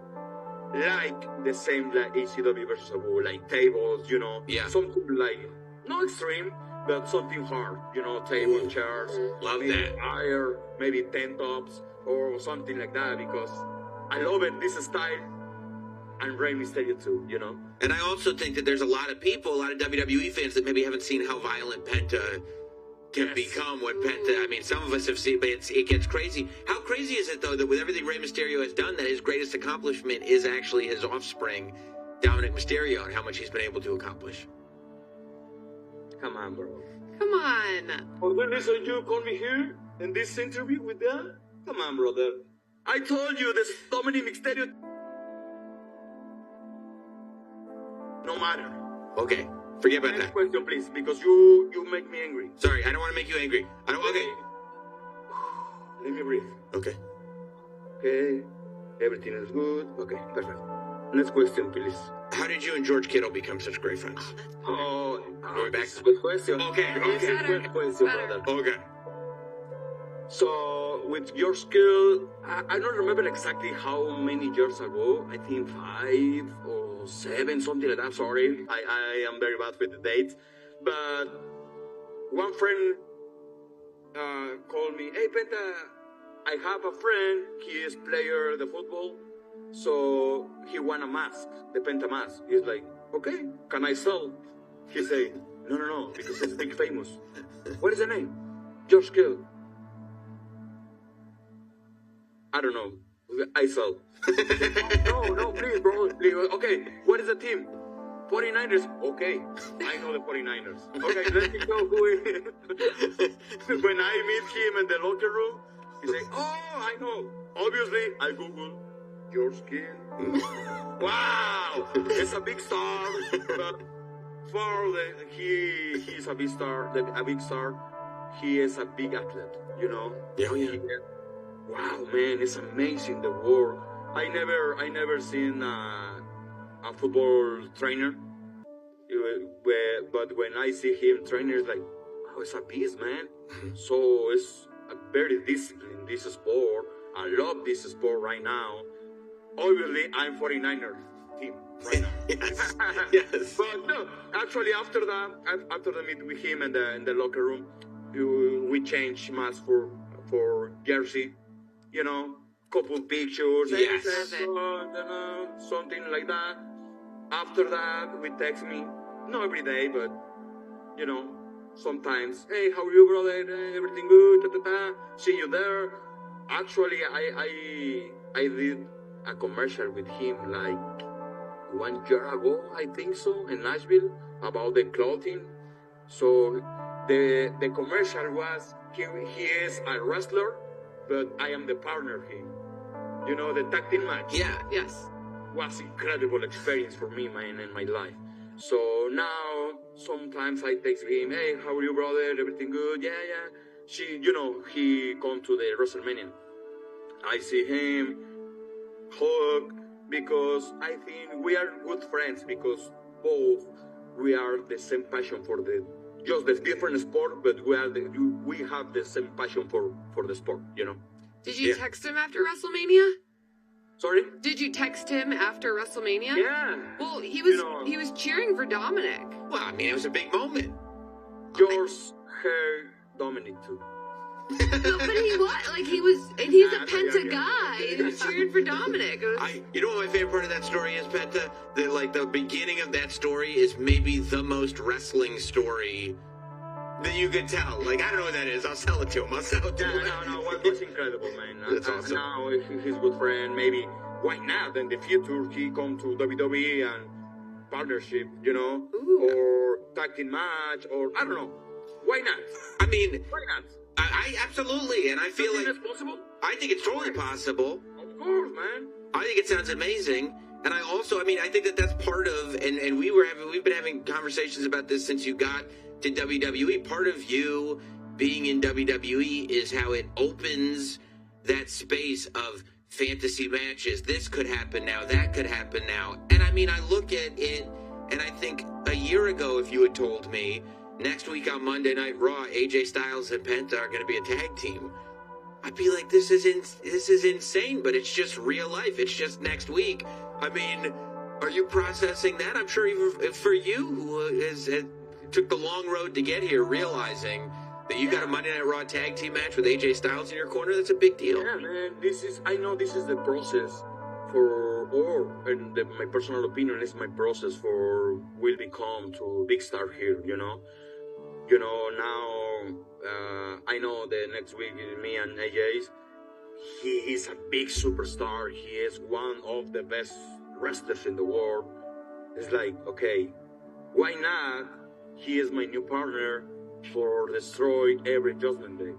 like the same like ECW versus Sabu, like tables, Yeah. something like not extreme, but something hard, table chairs, Love maybe that. fire, maybe 10 tops or something like that, because I love it, this style, and Rey Mysterio too, And I also think that there's a lot of people, a lot of WWE fans that maybe haven't seen how violent Penta can Yes. become. When Penta, I mean, some of us have seen, but it gets crazy. How crazy is it, though, that with everything Rey Mysterio has done, that his greatest accomplishment is actually his offspring, Dominic Mysterio, and how much he's been able to accomplish? Come on, bro. Come on. For the reason you call me here in this interview with them? Come on, brother. I told you this Dominic Mysterio. No matter. Okay. Forget about Next that. question, please, because you make me angry. Sorry, I don't want to make you angry. I don't. Okay. Let me breathe. Okay. Okay. Everything is good. Okay, perfect. Next question, please. How did you and George Kittle become such great friends? Oh, Going back. this is a good question. Okay, This is a okay. good question, Better. brother. Okay. So, with your skill, I don't remember exactly how many years ago. I think 5 or 7, something like that. Sorry, I am very bad with the dates. But one friend called me, "Hey, Penta, I have a friend. He is player the football, so he want a mask, the Penta mask." He's like, "Okay, can I sell?" He say, "No, because it's big famous." What is the name? George Kittle. I don't know. I sell. No, please, bro. Okay, what is the team? 49ers. Okay, I know the 49ers. Okay, let me go. When I meet him in the locker room, he say, "Oh, I know." Obviously, I Google your skin. Wow, it's a big star. But he's a big star. A big star. He is a big athlete. You know. Yeah, yeah. Wow, man, it's amazing the world. I never seen a football trainer, but when I see him trainer, it's like, oh, it's a beast, man. So it's a very disciplined this sport. I love this sport right now. Obviously, I'm 49er team right now. Yes. Yes. But no, actually, after the meet with him in the locker room, we changed masks for jersey. You know, couple pictures, Yes. Something like that. After that, we text me, not every day, but you know, sometimes. Hey, how are you, brother? Everything good? Ta, ta, ta. See you there. Actually, I did a commercial with him like 1 year ago, I think so, in Nashville about the clothing. So the commercial was he is a wrestler, but I am the partner here. You know, the tag team match. Yeah. Yes. Was incredible experience for me, man, in my life. So now sometimes I text him, "Hey, how are you, brother? Everything good?" Yeah. He come to the WrestleMania. I see him, hug, because I think we are good friends because both we are the same passion for just the different sport, but we have the same passion for the sport, you know. Did you Yeah. text him after WrestleMania? Sorry? Did you text him after WrestleMania? Yeah. Well, he You was know, cheering for Dominic. Well, I mean, it was a big moment. George, her, Dominic too. No, but he was like and he's a Yeah, Penta yeah. guy. He was cheering for Dominic. It was, You know what my favorite part of that story is, Penta? The beginning of that story is maybe the most wrestling story that you can tell. Like, I don't know what that is. I'll sell it to him. No, was incredible, man. That's awesome. Now he's a good friend. Maybe why not? In the future, he come to WWE and partnership, you know, Ooh. or tag team match, or I don't know. Why not? I mean, Why not? I absolutely, and I feel Something like is possible. I think it's totally possible. Of course, man. I think it sounds amazing. And I think that's part of, and we've been having conversations about this since you got to WWE. Part of you being in WWE is how it opens that space of fantasy matches. This could happen now, that could happen now. And I mean, I look at it, and I think a year ago, if you had told me, next week on Monday Night Raw, AJ Styles and Penta are going to be a tag team, I'd be like, this is insane, but it's just real life. It's just next week. I mean, are you processing that? I'm sure even for you, who took the long road to get here, realizing that you got a Monday Night Raw tag team match with AJ Styles in your corner, that's a big deal. Yeah, man. I know this is the process my personal opinion is my process for will become to big star here, you know. Now I know the next week is me and AJ's. He is a big superstar. He is one of the best wrestlers in the world. It's like, okay, why not? He is my new partner for Destroy every Judgment Day.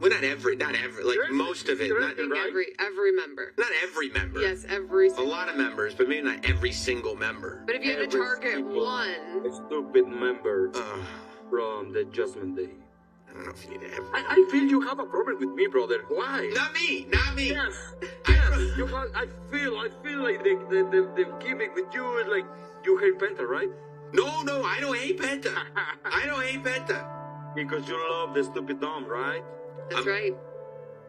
Well, not every, like most of it. Not, I think every member. not every member. Yes, every A single lot of members, but maybe not every single member. But if you had to Every target single one, stupid member from the Judgment Day. I don't know if you need to every. I feel you have a problem with me, brother. Why? Not me, not me. Yes, yes. I feel like the gimmick with you is like you hate Penta, right? No, I don't hate Penta. I don't hate Penta. Because you love the stupid Dom, right? that's right.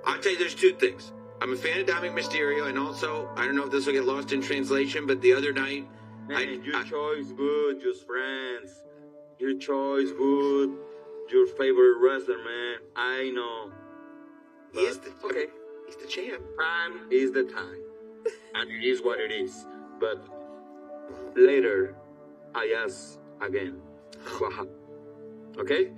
I'll tell you, there's two things. I'm a fan of Dominic Mysterio, and also, I don't know if this will get lost in translation, but the other night, Man, your choice good, just friends. Your choice good. Your favorite wrestler, man. I know. he is the, okay. he's the champ. Time is the time. And it is what it is. But later, I ask again. What happened? Okay?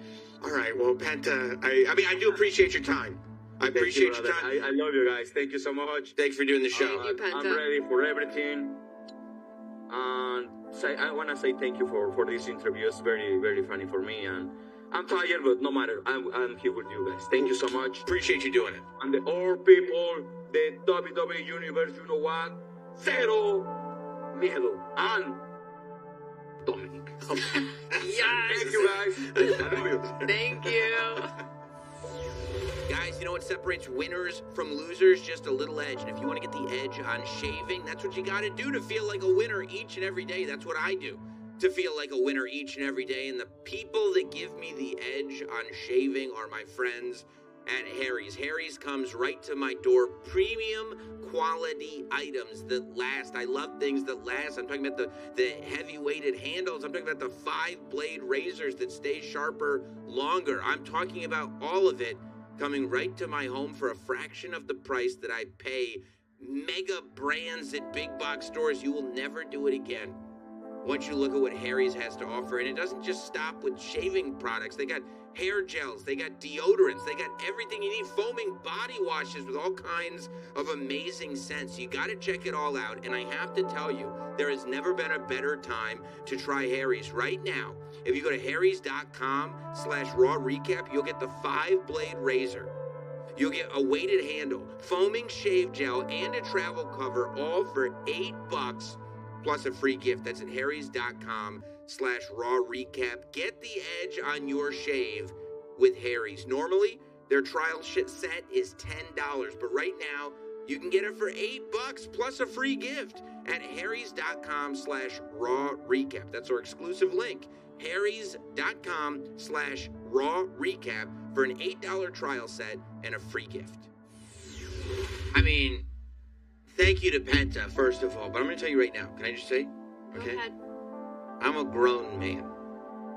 All right, well, Penta, I mean, I do appreciate your time. I appreciate your brother. time. I love you guys. Thank you so much. Thanks for doing the show. Thank you, Penta. I'm ready for everything. And I want to say thank you for this interview. It's very, very funny for me. And I'm tired, but no matter. I'm here with you guys. Thank you so much. Appreciate you doing it. And the old people, the WWE Universe, you know what? Cero miedo. And Dominic. Yes. Thank you guys. I love you. Thank you. Guys, you know what separates winners from losers? Just a little edge. And if you want to get the edge on shaving, that's what you got to do to feel like a winner each and every day. That's what I do to feel like a winner each and every day. And the people that give me the edge on shaving are my friends at Harry's. Harry's comes right to my door. Premium quality items that last. I love things that last. I'm talking about the heavy-weighted handles. I'm talking about the 5-blade razors that stay sharper longer. I'm talking about all of it coming right to my home for a fraction of the price that I pay mega brands at big box stores. You will never do it again once you look at what Harry's has to offer. And it doesn't just stop with shaving products. They got hair gels, they got deodorants, they got everything you need, foaming body washes with all kinds of amazing scents. You got to check it all out. And I have to tell you, there has never been a better time to try Harry's. Right now, if you go to harrys.com/raw recap, you'll get the 5-blade razor. You'll get a weighted handle, foaming shave gel, and a travel cover, all for $8 plus a free gift. That's at harrys.com/raw recap. Get the edge on your shave with Harry's. Normally, their trial set is $10, but right now, you can get it for $8 plus a free gift at harrys.com/raw recap. That's our exclusive link. harrys.com/raw recap for an $8 trial set and a free gift. I mean, thank you to Penta, first of all, but I'm going to tell you right now. Can I just say? Okay. Go ahead. I'm a grown man.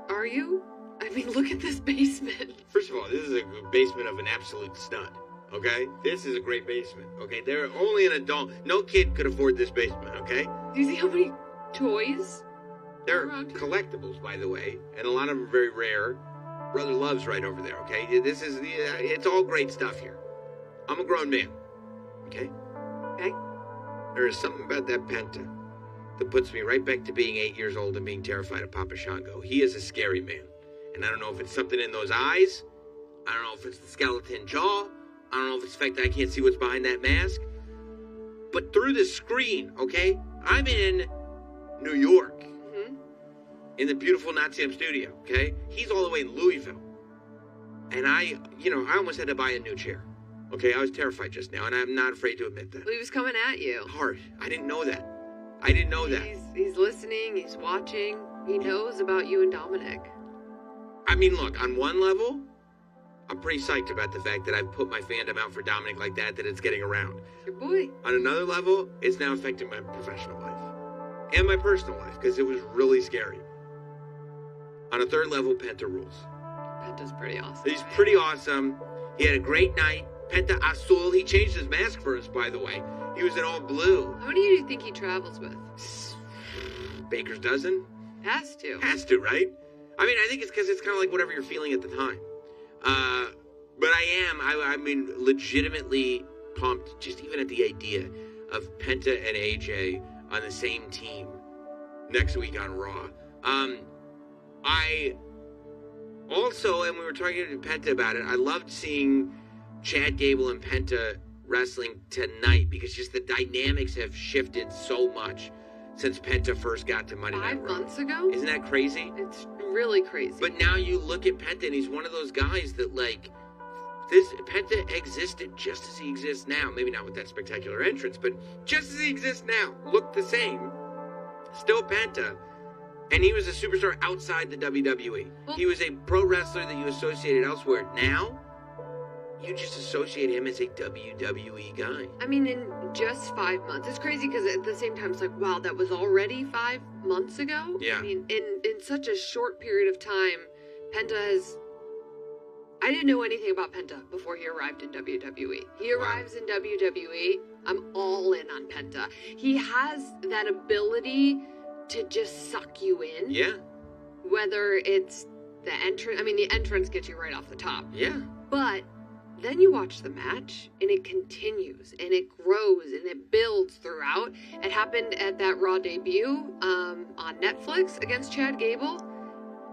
Are you? I mean, look at this basement. First of all, this is a basement of an absolute stud, okay? This is a great basement, okay? They're only an adult. No kid could afford this basement, okay? Do you see how many toys? They're around here? collectibles, by the way, and a lot of them are very rare. Brother Love's right over there, okay? It's all great stuff here. I'm a grown man, okay? Okay. There is something about that Penta that puts me right back to being 8 years old and being terrified of Papa Shango. He is a scary man. And I don't know if it's something in those eyes. I don't know if it's the skeleton jaw. I don't know if it's the fact that I can't see what's behind that mask. But through the screen, okay? I'm in New York. Mm-hmm. In the beautiful Natsiam studio, okay? He's all the way in Louisville. And I almost had to buy a new chair. Okay, I was terrified just now, and I'm not afraid to admit that. Well, he was coming at you. Hard. I didn't know that. He's listening, he's watching. He knows about you and Dominic. I mean, look, on one level, I'm pretty psyched about the fact that I've put my fandom out for Dominic like that it's getting around. Your boy. On another level, it's now affecting my professional life. And my personal life, because it was really scary. On a third level, Penta rules. Penta's pretty awesome. He's pretty awesome. He had a great night. Penta Azul. He changed his mask for us, by the way. He was in all blue. How many do you think he travels with? Baker's dozen? Has to. Has to, right? I mean, I think it's because it's kind of like whatever you're feeling at the time. But I mean, legitimately pumped, just even at the idea of Penta and AJ on the same team next week on Raw. I Also, and we were talking to Penta about it, I loved seeing Chad Gable and Penta wrestling tonight because just the dynamics have shifted so much since Penta first got to Monday Night Raw. 5 months ago? Isn't that crazy? It's really crazy. But now you look at Penta and he's one of those guys that this Penta existed just as he exists now. Maybe not with that spectacular entrance, but just as he exists now. Looked the same. Still Penta. And he was a superstar outside the WWE. Well, he was a pro wrestler that you associated elsewhere. Now, you just associate him as a WWE guy. I mean, in just 5 months. It's crazy because at the same time, it's like, wow, that was already 5 months ago? Yeah. I mean, in such a short period of time, Penta has... I didn't know anything about Penta before he arrived in WWE. He arrives in WWE, I'm all in on Penta. He has that ability to just suck you in. Yeah. Whether it's the entrance... I mean, the entrance gets you right off the top. Yeah. But then you watch the match, and it continues, and it grows, and it builds throughout. It happened at that Raw debut on Netflix against Chad Gable,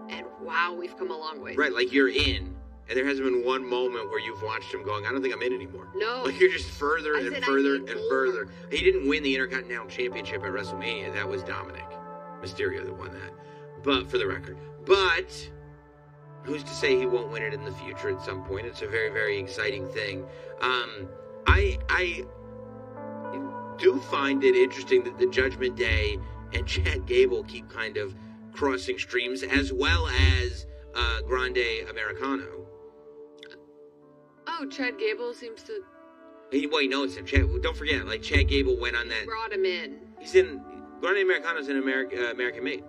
and wow, we've come a long way. Right, like you're in, and there hasn't been one moment where you've watched him going, I don't think I'm in anymore. No. Like you're just further I and said, further I and need further. more. He didn't win the Intercontinental Championship at WrestleMania. That was Dominic Mysterio that won that. But, for the record. But... who's to say he won't win it in the future at some point? It's a very, very exciting thing. I do find it interesting that the Judgment Day and Chad Gable keep kind of crossing streams, as well as Grande Americano. Oh, Chad Gable seems to... Wait, no, it's Chad. Don't forget, like Chad Gable went on that. brought him in. He's in Grande Americano's in American Made.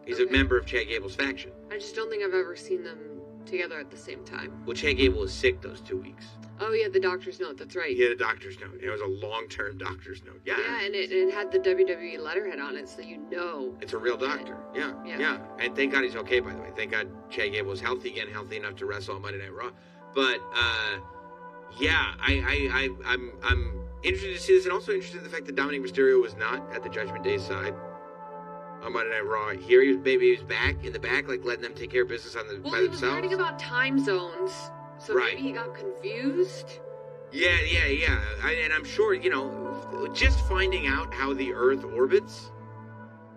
He's a member of Chad Gable's faction. I just don't think I've ever seen them together at the same time. Well, Chad Gable was sick those 2 weeks. Oh, yeah, the doctor's note. That's right. He had a doctor's note. It was a long-term doctor's note. Yeah. Yeah, and it had the WWE letterhead on it, so you know. It's a real doctor. Yeah. And thank God he's okay, by the way. Thank God Chad Gable was healthy again, healthy enough to wrestle on Monday Night Raw. But, yeah, I'm interested to see this, and also interested in the fact that Dominic Mysterio was not at the Judgment Day side on Monday Night Raw. Here he was back, in the back, like letting them take care of business by themselves. Well, he was learning about time zones, so right. Maybe he got confused. Yeah. And I'm sure, just finding out how the Earth orbits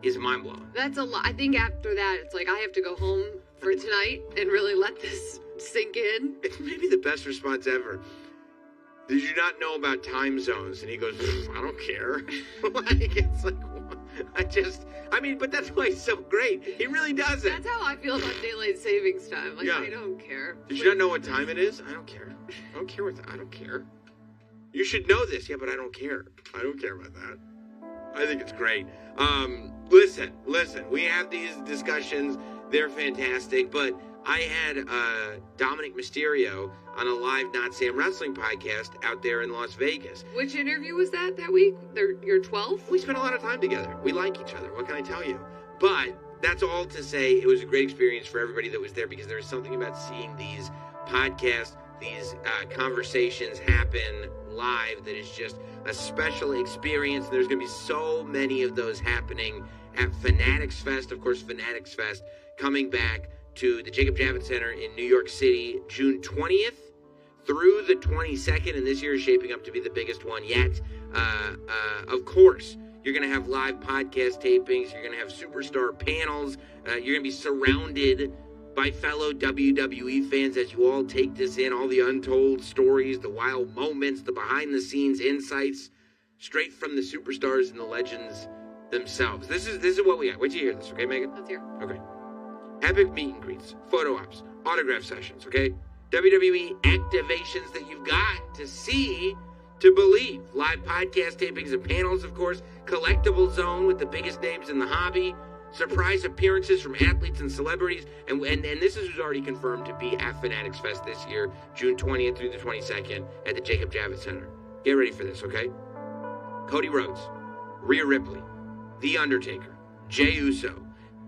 is mind-blowing. That's a lot. I think after that, it's like, I have to go home for tonight and really let this sink in. It's maybe the best response ever. Did you not know about time zones? And he goes, I don't care. It's like, but that's why he's so great. He really doesn't. That's how I feel about daylight savings time. Like, Yeah. I don't care. Did you not know what time it is? I don't care. I don't care. You should know this. Yeah, but I don't care. I don't care about that. I think it's great. Listen. We have these discussions. They're fantastic. But I had Dominic Mysterio on a live Not Sam Wrestling podcast out there in Las Vegas. Which interview was that week? Your 12th? We spent a lot of time together. We like each other. What can I tell you? But that's all to say it was a great experience for everybody that was there, because there was something about seeing these podcasts, these conversations happen live that is just a special experience. There's going to be so many of those happening at Fanatics Fest. Of course, Fanatics Fest coming back to the Jacob Javits Center in New York City, June 20th through the 22nd, and this year is shaping up to be the biggest one yet. Of course, you're going to have live podcast tapings. You're going to have superstar panels. You're going to be surrounded by fellow WWE fans as you all take this in, all the untold stories, the wild moments, the behind-the-scenes insights, straight from the superstars and the legends themselves. This is what we got. Wait till you hear this, okay, Megan? Let's hear. Okay. Epic meet and greets, photo ops, autograph sessions, okay? WWE activations that you've got to see to believe. Live podcast tapings and panels, of course. Collectible zone with the biggest names in the hobby. Surprise appearances from athletes and celebrities. And this is who's already confirmed to be at Fanatics Fest this year, June 20th through the 22nd at the Jacob Javits Center. Get ready for this, okay? Cody Rhodes, Rhea Ripley, The Undertaker, Jey Uso,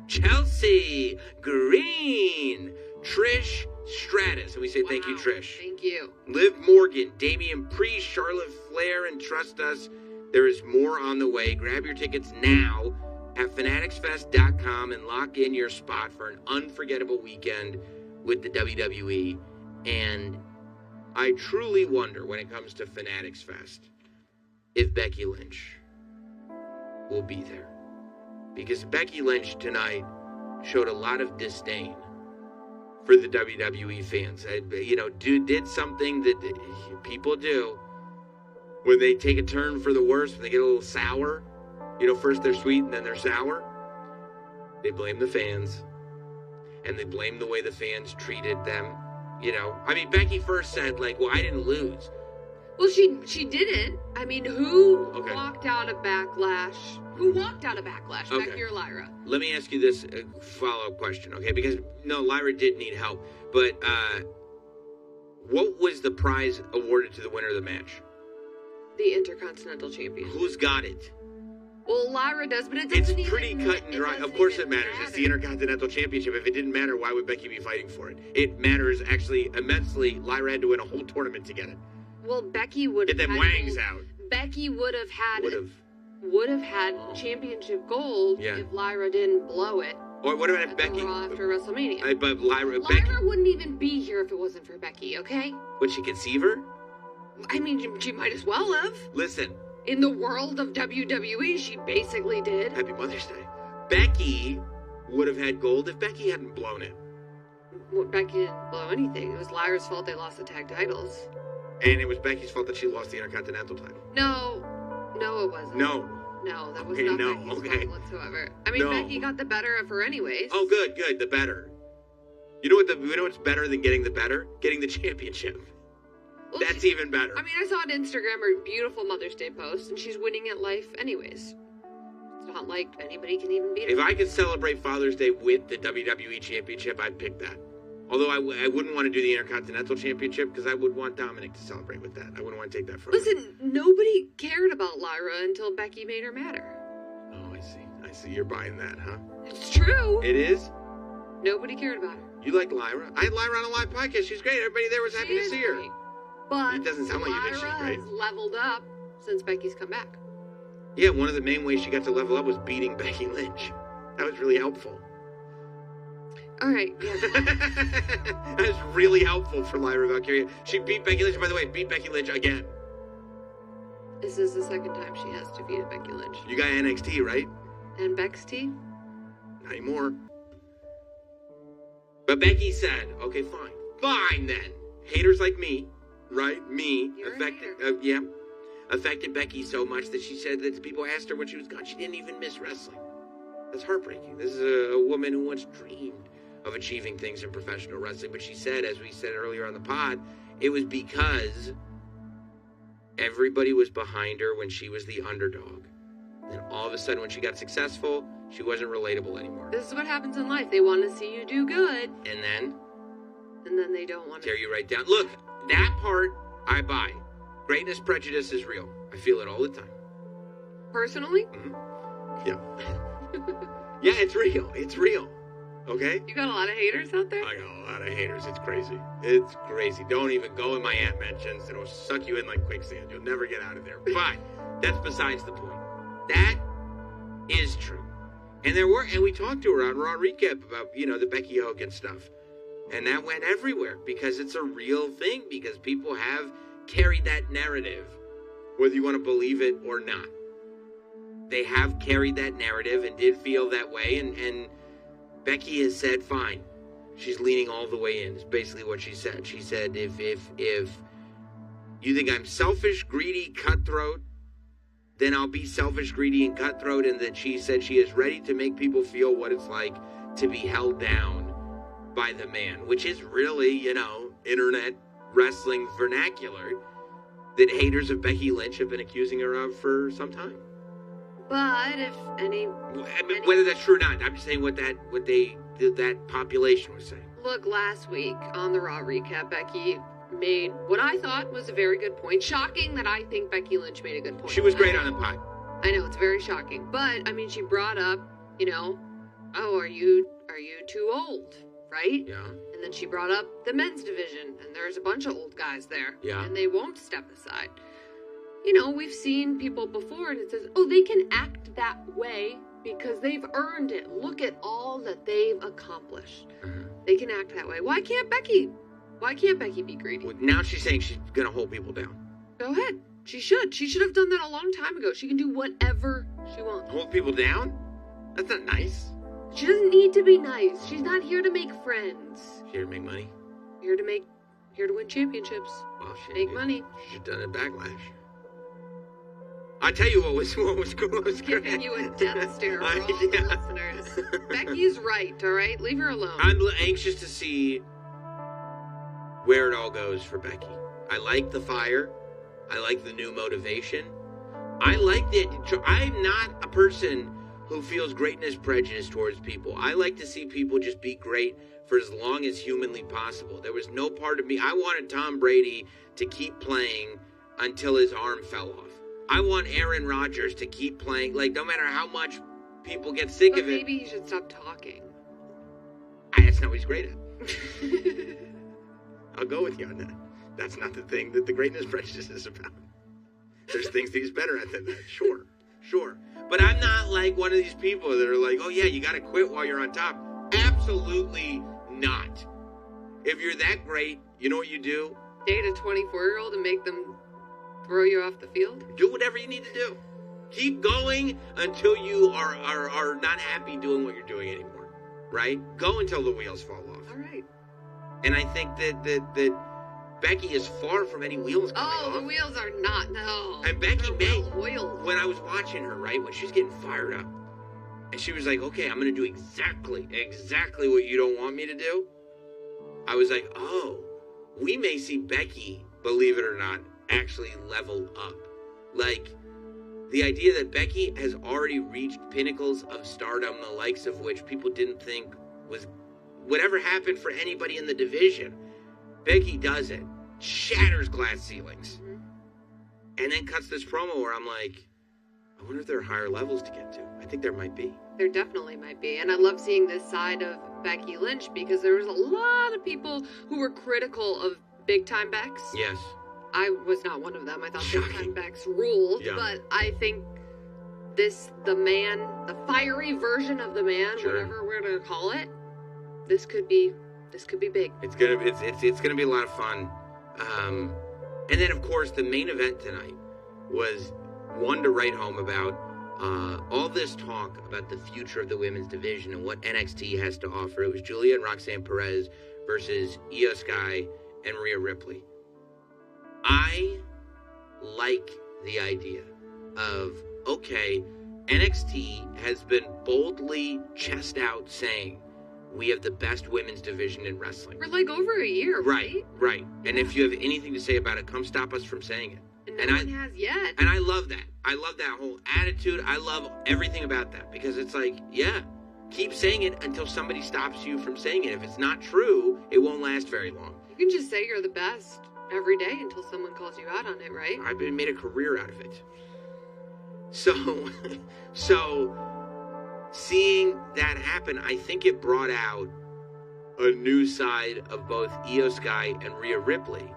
Chelsea Green, Trish Stratus, and we say thank you, Trish. Thank you. Liv Morgan, Damian Priest, Charlotte Flair, and trust us, there is more on the way. Grab your tickets now at fanaticsfest.com and lock in your spot for an unforgettable weekend with the WWE, and I truly wonder when it comes to Fanatics Fest if Becky Lynch will be there. Because Becky Lynch tonight showed a lot of disdain for the WWE fans. Did something that people do when they take a turn for the worse, when they get a little sour. First they're sweet and then they're sour. They blame the fans. And they blame the way the fans treated them. Becky first said, well, I didn't lose. Well, she didn't. Who Okay. walked out of Backlash? Who walked out of Backlash? Okay. Becky or Lyra? Let me ask you this follow-up question, okay? Because, no, Lyra did need help. But what was the prize awarded to the winner of the match? The Intercontinental Champion. Who's got it? Well, Lyra does, but it doesn't It's pretty cut and dry. Of course it matters. It's the matter. Intercontinental Championship. If it didn't matter, why would Becky be fighting for it? It matters actually immensely. Lyra had to win a whole tournament to get it. Well, Becky would Get have them had wangs gold. out. Becky would have had Oh. championship gold Yeah. if Lyra didn't blow it Or what about if at Becky... the Raw after WrestleMania. But Lyra... Lyra Becky... wouldn't even be here if it wasn't for Becky, okay? Would she conceive her? She might as well have. Listen, In the world of WWE, she basically did. Happy Mother's Day. Becky would have had gold if Becky hadn't blown it. Well, Becky didn't blow anything. It was Lyra's fault they lost the tag titles. And it was Becky's fault that she lost the Intercontinental title. No, it wasn't. No. No, that was Okay, not no, Becky's okay. fault whatsoever. No. Becky got the better of her anyways. Oh, good. The better. You know what's better than getting the better? Getting the championship. Well, That's even better. I saw on Instagram her beautiful Mother's Day post, and she's winning at life anyways. It's not like anybody can even beat her. If I could celebrate Father's Day with the WWE Championship, I'd pick that. Although I wouldn't want to do the Intercontinental Championship because I would want Dominic to celebrate with that. I wouldn't want to take that from him. Listen, nobody cared about Lyra until Becky made her matter. Oh, I see. You're buying that, huh? It's true. It is? Nobody cared about her. You like Lyra? I had Lyra on a live podcast. She's great. Everybody there was happy She to is see her. great. But It doesn't sound like you think she's Lyra great. has leveled up since Becky's come back. Yeah, one of the main ways she got to level up was beating Becky Lynch. That was really helpful. All right, yeah. That was really helpful for Lyra Valkyria. She beat Becky Lynch, by the way, beat Becky Lynch again. This is the second time she has defeated Becky Lynch. You got NXT, right? And Bex T? Not anymore. But Becky said, okay, fine. Fine then. Haters like me, right? Me. You're a affected, affected Becky so much that she said that people asked her when she was gone, she didn't even miss wrestling. That's heartbreaking. This is a woman who once dreamed of achieving things in professional wrestling. But she said, as we said earlier on the pod, it was because everybody was behind her when she was the underdog. And all of a sudden, when she got successful, she wasn't relatable anymore. This is what happens in life. They want to see you do good, And then, and then they don't want to. tear you right down. Look, that part, I buy. Greatness prejudice is real. I feel it all the time. Personally? Yeah. Yeah, it's real. It's real. Okay? You got a lot of haters out there? I got a lot of haters. It's crazy. It's crazy. Don't even go in my aunt mentions. It'll suck you in like quicksand. You'll never get out of there. But that's besides the point. That is true. And we talked to her on Raw Recap about, the Becky Hogan stuff. And that went everywhere because it's a real thing. Because people have carried that narrative, whether you want to believe it or not. They have carried that narrative and did feel that way. And Becky has said, fine. She's leaning all the way in. It's basically what she said. She said, if you think I'm selfish, greedy, cutthroat, then I'll be selfish, greedy, and cutthroat. And that she said she is ready to make people feel what it's like to be held down by the man, which is really, internet wrestling vernacular that haters of Becky Lynch have been accusing her of for some time. But if Whether that's true or not, I'm just saying what that population was saying. Look, last week on the Raw Recap, Becky made what I thought was a very good point. Shocking that I think Becky Lynch made a good point. She was great on the pod. I know, it's very shocking. But, she brought up, oh, are you too old, right? Yeah. And then she brought up the men's division, and there's a bunch of old guys there. Yeah. And they won't step aside. We've seen people before, and it says, oh, they can act that way because they've earned it. Look at all that they've accomplished. Uh-huh. They can act that way. Why can't Becky? Why can't Becky be greedy? Well, now she's saying she's gonna hold people down. Go ahead. She should. She should have done that a long time ago. She can do whatever she wants. Hold people down? That's not nice. She doesn't need to be nice. She's not here to make friends. She's here to make money. Here to win championships. Well, Make money. She should have done a backlash. I tell you what was cool. Was Giving great. you a death stare for all the listeners. Becky's right, all right? Leave her alone. I'm anxious to see where it all goes for Becky. I like the fire. I like the new motivation. I like that. I'm not a person who feels greatness prejudice towards people. I like to see people just be great for as long as humanly possible. There was no part of me. I wanted Tom Brady to keep playing until his arm fell off. I want Aaron Rodgers to keep playing, like, no matter how much people get sick but of it. Maybe he should stop talking. That's not what he's great at. I'll go with you on that. That's not the thing that the greatness prejudice is about. There's things that he's better at than that. Sure. But I'm not like one of these people that are like, oh yeah, you gotta quit while you're on top. Absolutely not. If you're that great, you know what you do? Date a 24-year-old and make them throw you off the field? Do whatever you need to do. Keep going until you are not happy doing what you're doing anymore. Right? Go until the wheels fall off. All right. And I think that Becky is far from any wheels coming off. Oh, the wheels are not, no. And Becky May, oiled. when I was watching her, right, when she was getting fired up, and she was like, okay, I'm going to do exactly what you don't want me to do. I was like, oh, we may see Becky, believe it or not, actually level up. Like, the idea that Becky has already reached pinnacles of stardom, the likes of which people didn't think would ever happen for anybody in the division. Becky does it, shatters glass ceilings, and then cuts this promo where I'm like, I wonder if there are higher levels to get to. I think there might be. There definitely might be. And I love seeing this side of Becky Lynch because there was a lot of people who were critical of Big Time Bex. Yes. I was not one of them. I thought Shocking. Big Time Bex ruled. Yeah. But I think the fiery version of the man, Sure. whatever we're going to call it, this could be big. It's gonna be a lot of fun. And then of course the main event tonight was one to write home about all this talk about the future of the women's division and what NXT has to offer. It was Julia and Roxanne Perez versus Io Sky and Rhea Ripley. I like the idea of, okay, NXT has been boldly chest out saying we have the best women's division in wrestling. For like over a year, right? Right. And if you have anything to say about it, come stop us from saying it. And no one has yet. And I love that. I love that whole attitude. I love everything about that because it's like, yeah, keep saying it until somebody stops you from saying it. If it's not true, it won't last very long. You can just say you're the best every day until someone calls you out on it, right? I've made a career out of it. So seeing that happen, I think it brought out a new side of both Io Sky and Rhea Ripley.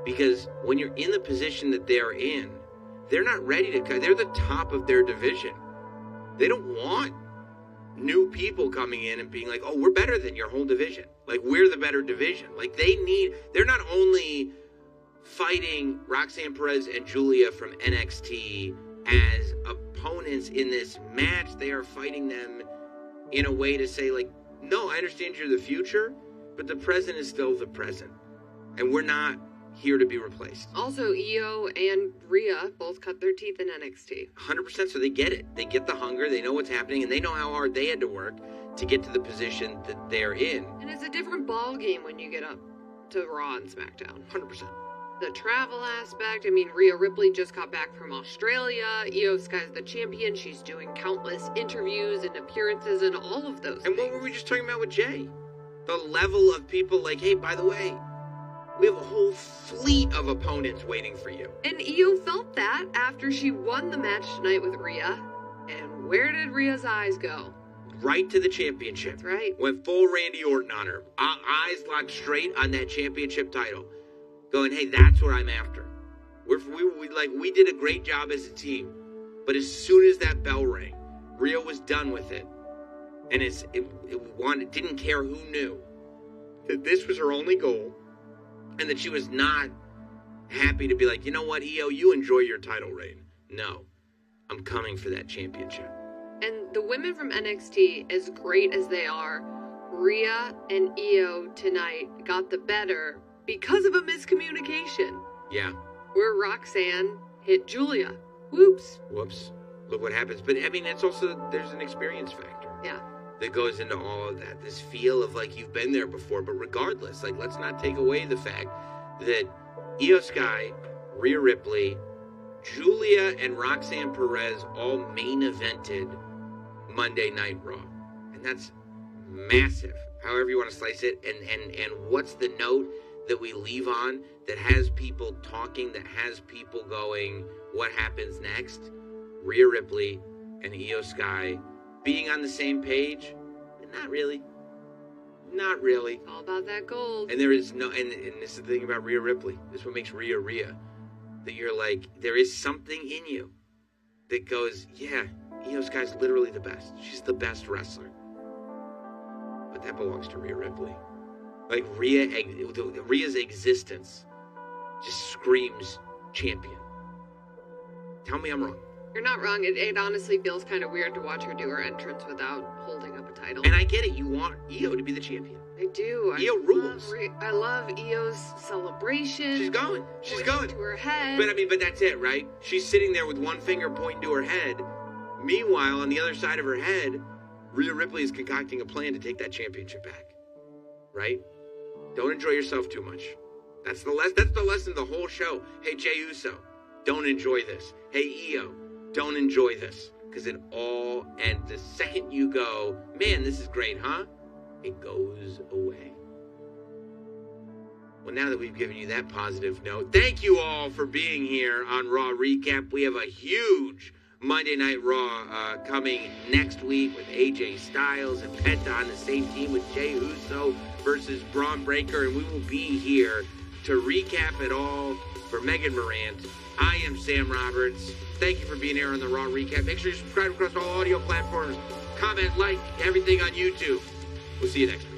Because when you're in the position that they're in, they're not ready to cut. They're the top of their division. They don't want new people coming in and being like, oh, we're better than your whole division. Like, we're the better division. Like, they're not only fighting Roxanne Perez and Julia from NXT as opponents in this match, they are fighting them in a way to say, like, no, I understand you're the future, but the present is still the present. And we're not here to be replaced. Also, Io and Rhea both cut their teeth in NXT. 100%, so they get it. They get the hunger, they know what's happening, and they know how hard they had to work to get to the position that they're in. And it's a different ball game when you get up to Raw and SmackDown. 100%. The travel aspect, I mean, Rhea Ripley just got back from Australia. Io Sky's the champion. She's doing countless interviews and appearances and all of those And things. what were we just talking about with Jay? The level of people like, hey, by the way, we have a whole fleet of opponents waiting for you. And Io felt that after she won the match tonight with Rhea. And where did Rhea's eyes go? Right to the championship. That's right. Went full Randy Orton on her. Eyes locked straight on that championship title. Going, hey, that's what I'm after. We did a great job as a team. But as soon as that bell rang, Rhea was done with it. And it didn't care who knew that this was her only goal, and that she was not happy to be like, you know what, Io, you enjoy your title reign. No, I'm coming for that championship. And the women from NXT, as great as they are, Rhea and Io tonight got the better because of a miscommunication. Yeah. Where Roxanne hit Julia. Whoops. Look what happens. But I mean, it's also, there's an experience factor. Yeah. That goes into all of that. This feel of like you've been there before, but regardless, like let's not take away the fact that Io Sky, Rhea Ripley, Julia, and Roxanne Perez all main evented Monday Night Raw. And that's massive, however you want to slice it. And what's the note that we leave on that has people talking, that has people going, what happens next? Rhea Ripley and Io Sky being on the same page? Not really. Not really. All about that gold. And there is no, and this is the thing about Rhea Ripley. This is what makes Rhea Rhea. That you're like, there is something in you that goes, yeah, Io Sky's literally the best. She's the best wrestler. But that belongs to Rhea Ripley. Like Rhea's existence just screams champion. Tell me I'm wrong. You're not wrong. It honestly feels kind of weird to watch her do her entrance without holding up a title. And I get it. You want Io to be the champion. I do. Io rules. I love Io's celebration. She's going. She's going. To her head. But that's it, right? She's sitting there with one finger pointing to her head. Meanwhile, on the other side of her head, Rhea Ripley is concocting a plan to take that championship back. Right? Don't enjoy yourself too much. That's the lesson of the whole show. Hey, Jey Uso, don't enjoy this. Hey, Io, don't enjoy this. Because it all ends. The second you go, man, this is great, huh? It goes away. Well, now that we've given you that positive note, thank you all for being here on Raw Recap. We have a huge Monday Night Raw coming next week with AJ Styles and Penta on the same team with Jey Uso versus Braun Breaker. And we will be here to recap it all for Megan Morant. I am Sam Roberts. Thank you for being here on the Raw Recap. Make sure you subscribe across all audio platforms. Comment, like, everything on YouTube. We'll see you next week.